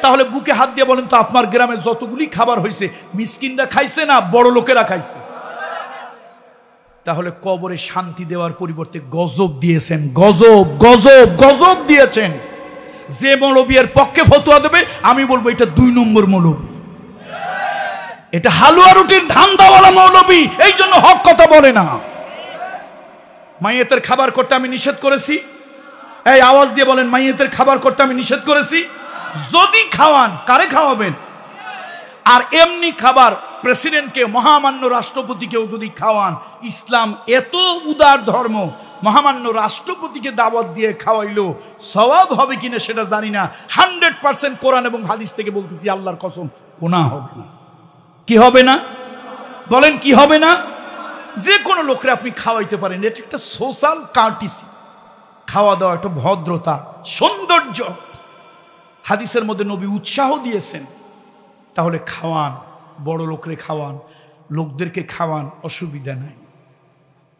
তাহলে বুকে হাত দিয়ে বলেন তো, আপনার গ্রামে যতগুলি খাবার হয়েছে, মিসকিনরা খাইছে না বড় লোকেরা খাইছে? তাহলে কবরে শান্তি দেওয়ার পরিবর্তে গজব দিয়েছেন, গজব গজব গজব দিয়েছেন। যে মৌলবীর পক্ষে ফতোয়া দেবে, আমি বলবো এটা 2 নম্বর মৌলবী, এটা হালুয়া রুটির ধান্দাওয়ালা মৌলবী, এই জন্য হক কথা বলে না। মাইয়েতের খাবার করতে আমি নিষেধ করেছি? এই আওয়াজ দিয়ে বলেন, মাইয়েতের খাবার করতে আমি নিষেধ করেছি? যদি খাওয়ান, কারে খাওয়াবেন? আর এমনি খাবার প্রেসিডেন্টকে, মহামান্য রাষ্ট্রপতিকেও যদি খাওয়ান, ইসলাম এত উদার ধর্ম, মহামান্য রাষ্ট্রপতিকে দাওয়াত দিয়ে খাওয়াইলো সওয়াব হবে কিনা সেটা জানি না, 100% কোরআন এবং হাদিস থেকে বলতেছি আল্লাহর কসম গুনাহ হবে না। কি হবে না বলেন, কি হবে না? যে কোনো লোকরে আপনি খাওয়াইতে পারেন, এটা একটা সোশ্যাল কার্টিসি। খাওয়া দাওয়া একটা ভদ্রতা, সৌন্দর্য। হাদিসের মধ্যে নবী উৎসাহ দিয়েছেন, তাহলে খাওয়ান, বড় লোকরে খাওয়ান, লোকদেরকে খাওয়ান, অসুবিধা নাই।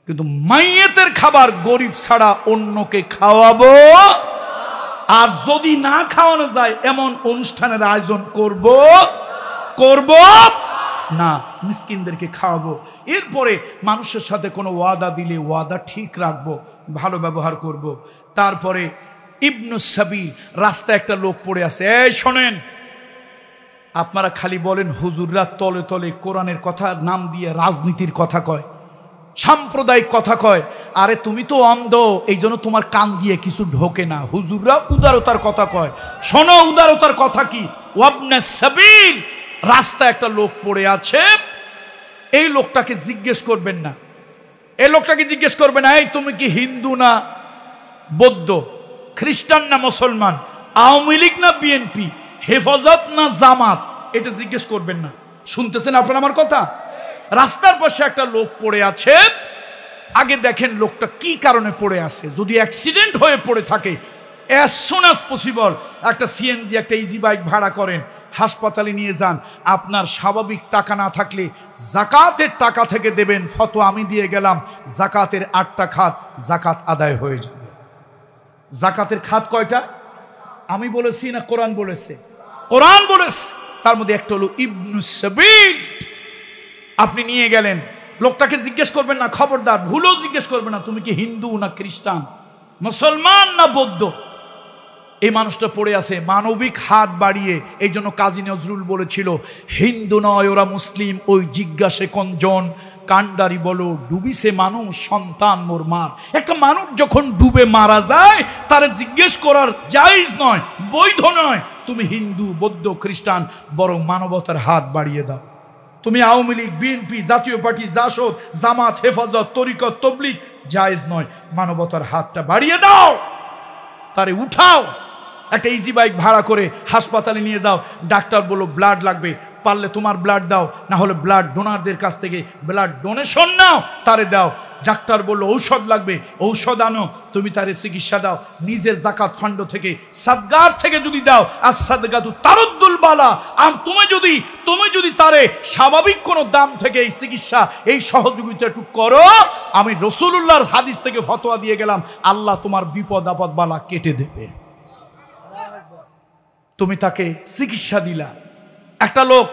কিন্তু মাইয়েতের খাবার গরিব ছাড়া অন্যকে খাওয়াবো, আর যদি না খাওয়ানো যায় এমন অনুষ্ঠানের আয়োজন করব না, মিসকিনদেরকে খাওয়াবো। এরপরে মানুষের সাথে কোনো ওয়াদা দিলে ওয়াদা ঠিক রাখবো, ভালো ব্যবহার করব। তারপরে ইবনু সাবিল, রাস্তায় একটা লোক পড়ে আছে, এই শোনেন, আপনারা খালি বলেন হুজুররা তলে তলে কোরআনের কথা নাম দিয়ে রাজনীতির কথা কয়, সাম্প্রদায়িক কথা কয়। আরে তুমি তো অন্ধ, এই জন্য তোমার কান দিয়ে কিছু ঢোকে না। হুজুররা উদারতার কথা কয়, শোনো উদারতার কথা কি। ওয়াবনে সাবিল, রাস্তায় একটা লোক পড়ে আছে, এই লোকটাকে জিজ্ঞেস করবেন না, এই লোকটাকে জিজ্ঞেস করবেন না, এই তুমি কি হিন্দু না বৌদ্ধ, খ্রিস্টান না মুসলমান, আওয়ামী লীগ না বিএনপি, হেফাজত না জামাত, এটা জিজ্ঞেস করবেন না। শুনতেছেন আপনারা আমার কথা? রাস্তার পাশে একটা লোক পড়ে আছে, আগে দেখেন লোকটা কি কারণে পড়ে আছে। যদি অ্যাক্সিডেন্ট হয়ে পড়ে থাকে, অ্যাজ সুন অ্যাজ পসিবল একটা সিএনজি, একটা ইজি বাইক ভাড়া করেন, হাসপাতালে নিয়ে যান। আপনার স্বাভাবিক টাকা না থাকলে জাকাতের টাকা থেকে দেবেন। ফতোয়া আমি দিয়ে গেলাম, জাকাতের 8টা খাত জাকাত আদায় হয়ে যাবে। জাকাতের খাত কয়টা? আমি বলেছি না কোরআন বলেছে? কোরআন বলেছে। তার মধ্যে একটা হলো ইবনু সাবিল। আপনি নিয়ে গেলেন, লোকটাকে জিজ্ঞেস করবেন না, খবরদার ভুলেও জিজ্ঞেস করবেন না তুমি কি হিন্দু না খ্রিস্টান, মুসলমান না বৌদ্ধ। এই মানুষটা পড়ে আছে, মানবিক হাত বাড়িয়ে। এই জন্য কাজী নজরুল বলেছিল, হিন্দু নয় ওরা মুসলিম, ওই জিজ্ঞাসে কোনজন, কান্ডারি বলো ডুবিছে মানুষ সন্তান মোর মার। একটা মানুষ যখন ডুবে মারা যায়, তারে জিজ্ঞেস করার জায়েজ নয়, বৈধ নয় তুমি হিন্দু বৌদ্ধ খ্রিস্টান, বরং মানবতার হাত বাড়িয়ে দাও। তুমি আওয়ামী লীগ বিএনপি জাতীয় পার্টি জাসদ জামাত হেফাজত তরিকত তবলিগ, জায়েজ নয়, মানবতার হাতটা বাড়িয়ে দাও, তারে উঠাও। একটা ইজি বাইক ভাড়া করে হাসপাতালে নিয়ে যাও। ডাক্তার বলল ব্লাড লাগবে, পারলে তোমার ব্লাড দাও, না হলে ব্লাড ডোনারদের কাছ থেকে ব্লাড ডোনেশন নাও, তারে দাও। ডাক্তার বলল ঔষধ লাগবে, ঔষধ আনো, তুমি তারে চিকিৎসা দাও। নিজের জাকাত ফান্ড থেকে সাদগার থেকে যদি দাও, আর সাদগাতু তারুদ্দুল বালা, আর তুমি যদি তারে স্বাভাবিক কোনো দাম থেকে এই চিকিৎসা এই সহযোগিতা একটু করো, আমি রাসূলুল্লাহর হাদিস থেকে ফতোয়া দিয়ে গেলাম, আল্লাহ তোমার বিপদ আপদ বালা কেটে দেবে। তুমি তাকে চিকিৎসা দিলা। একটা লোক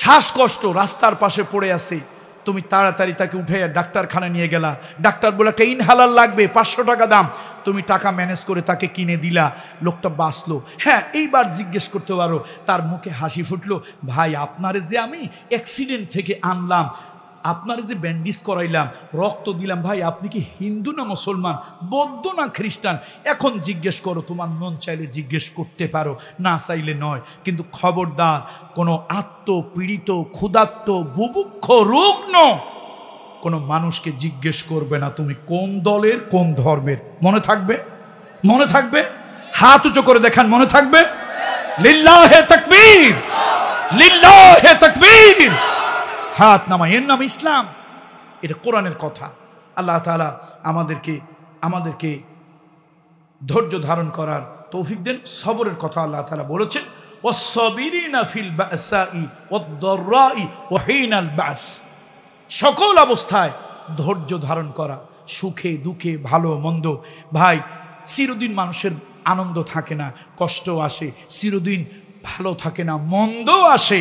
শ্বাসকষ্ট রাস্তার পাশে পড়ে আছে, তুমি তাড়াতাড়ি তাকে উঠে ডাক্তারখানা নিয়ে গেলা। ডাক্তার বলে একটা ইনহেলার লাগবে, 500 টাকা দাম। তুমি টাকা ম্যানেজ করে তাকে কিনে দিলা, লোকটা বাঁচলো। হ্যাঁ, এইবার জিজ্ঞেস করতে পারো, তার মুখে হাসি ফুটলো, ভাই আপনারে যে আমি অ্যাক্সিডেন্ট থেকে আনলাম, আপনারে যে ব্যান্ডেজ করাইলাম, রক্ত দিলাম, ভাই আপনি কি হিন্দু না মুসলমান, বৌদ্ধ না খ্রিস্টান? এখন জিজ্ঞেস করো, তোমার মন চাইলে জিজ্ঞেস করতে পারো, না চাইলে নয়। কিন্তু খবরদার কোনো আত্মপীড়িত ক্ষুধার্ত বুভুক্ষ রুগ্ন কোনো মানুষকে জিজ্ঞেস করবে না তুমি কোন দলের কোন ধর্মের। মনে থাকবে? মনে থাকবে? হাত উঁচু করে দেখান, মনে থাকবে? লিল্লাহে তাকবীর, লিল্লাহে তাকবীর। হাত নামাই, এর নাম ইসলাম, এটা কোরআনের কথা। আল্লাহ তাআলা আমাদেরকে ধৈর্য ধারণ করার তৌফিক দেন। সবরের কথা আল্লাহ তাআলা বলেছেন, ওয়াসসাবিরিনা ফিল বাসাই ওয়াদ-দাররাই ওয়া হিনাল বাস। সকল অবস্থায় ধৈর্য ধারণ করা, সুখে দুঃখে ভালো মন্দ। ভাই চিরদিন মানুষের আনন্দ থাকে না, কষ্ট আসে, চিরদিন ভালো থাকে না, মন্দ আসে।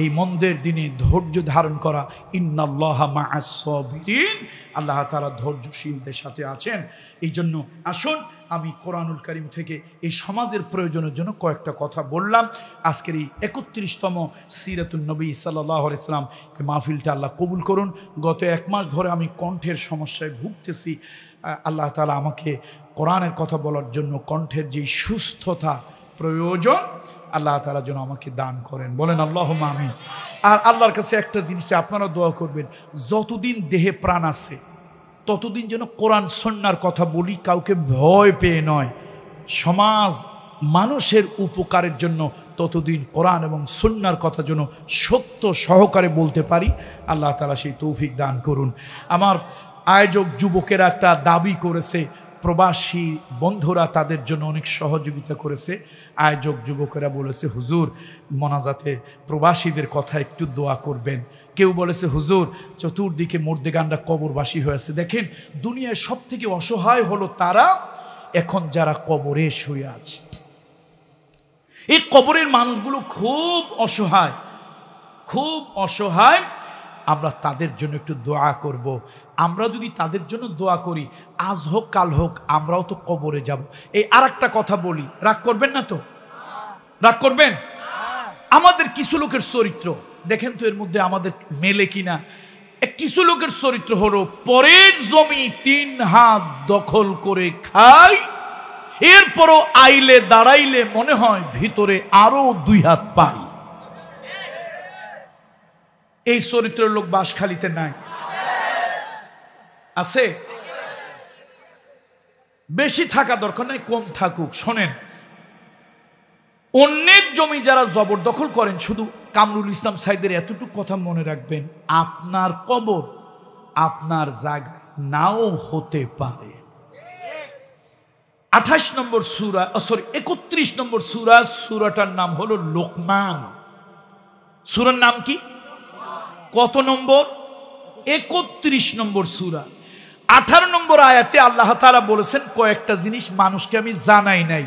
এই মন্দের দিনে ধৈর্য ধারণ করা, ইন্নাল্লাহা মা'আস সাবিরিন, আল্লাহ তাআলা ধৈর্যশীলদের সাথে আছেন। এই জন্য আসুন, আমি কোরআনুল কারীম থেকে এই সমাজের প্রয়োজনের জন্য কয়েকটা কথা বললাম। আজকের এই 31তম সিরাতুন নবী সাল্লাল্লাহু আলাইহি সাল্লাম মাহফিলটা আল্লাহ কবুল করুন। গত 1 মাস ধরে আমি কণ্ঠের সমস্যায় ভুগতেছি। আল্লাহ তাআলা আমাকে কোরআনের কথা বলার জন্য কণ্ঠের যে সুস্থতা প্রয়োজন, আল্লাহ তাআলা যেন আমাকে দান করেন, বলেন আল্লাহুম্মা আমিন। আর আল্লাহর কাছে একটা জিনিস আপনারা দোয়া করবেন, যতদিন দেহে প্রাণ আছে ততদিন যেন কোরআন সুন্নাহর কথা বলি, কাউকে ভয় পেয়ে নয়, সমাজ মানুষের উপকারের জন্য ততদিন কোরআন এবং সুন্নাহর কথা যেন সত্য সহকারে বলতে পারি। আল্লাহ তাআলা সেই তৌফিক দান করুন। আমার আয়োজক যুবকেরা একটা দাবি করেছে, প্রবাসী বন্ধুরা তাদের জন্য অনেক সহযোগিতা করেছে। আয়োজক যুবকেরা বলেছে, হুজুর মোনাজাতে প্রবাসীদের কথা একটু দোয়া করবেন। কেউ বলেছে, হুজুর চতুর্দিকে মর্দেগানরা কবরবাসী হয়েছে। দেখেন, দুনিয়ায় সব থেকে অসহায় হলো তারা এখন যারা কবরে শুয়ে আছে। এই কবরের মানুষগুলো খুব অসহায়, খুব অসহায়। আমরা তাদের জন্য একটু দোয়া করব। আমরা যদি তাদের জন্য দোয়া করি, আজ হোক কাল হোক আমরাও তো কবরে যাব। এই আর একটা কথা বলি, রাগ করবেন না তো? রাগ করবেন? আমাদের কিছু লোকের চরিত্র দেখেন তো, এর মধ্যে আমাদের মেলে কিনা। কিছু লোকের চরিত্র হলো পরের জমি 3 হাত দখল করে খায়, এরপরও আইলে দাঁড়াইলে মনে হয় ভিতরে আরো 2 হাত পাই। এই চরিত্রের লোক বাঁশখালীতে নাই? আছে? বেশি থাকা দরকার নাই, কম থাকুক। শোনেন, অন্যের জমি যারা জবরদখল করেন, শুধু কামরুল ইসলাম সাইদের এতটুকু কথা মনে রাখবেন, আপনার কবর আপনার জায়গায় নাও হতে পারে। 28 নম্বর সূরা, 31 নম্বর সূরা, সূরাটার নাম হলো লোকমান। সূরার নাম কি? কত নম্বর? 31 নম্বর সূরা। 18 নম্বর আয়াতে আল্লাহ তাআলা বলেছেন, কয়েকটা জিনিস মানুষকে আমি জানাই নাই।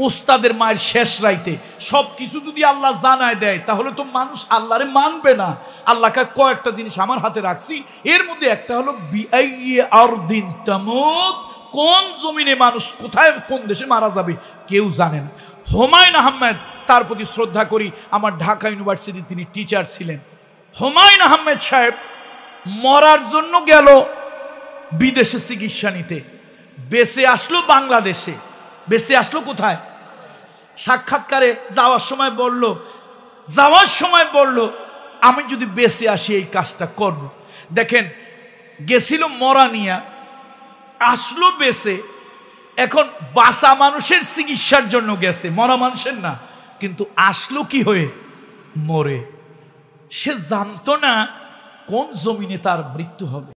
উস্তাদের মায়ের শেষ রাইতে সব কিছু যদি আল্লাহ জানায় দেয়, তাহলে তো মানুষ আল্লাহরে মানবে না। আল্লাহকে কয়েকটা জিনিস আমার হাতে রাখছি, এর মধ্যে একটা হলো বিআইয়ি আরদিন তামুত, কোন জমিনে মানুষ কোথায় কোন দেশে মারা যাবে কেউ জানে না। হুমায়ুন আহমেদ, তার প্রতি শ্রদ্ধা করি, আমার ঢাকা ইউনিভার্সিটি তিনি টিচার ছিলেন। হুমায়ুন আহমেদ সাহেব মরার জন্য গেল বিদেশে চিকিৎসা নিতে, বেঁচে আসলো বাংলাদেশে। বেঁচে আসলো কোথায়? সাক্ষাৎকারে যাওয়ার সময় বলল আমি যদি বেঁচে আসি এই কাজটা করব। দেখেন, গেছিল মরা নিয়া, আসলো বেঁচে। এখন বাঁচা মানুষের চিকিৎসার জন্য গেছে, মরা মানুষের না, কিন্তু আসলো কি হয়ে? মরে। সে জানতো না কোন জমিনে তার মৃত্যু হবে।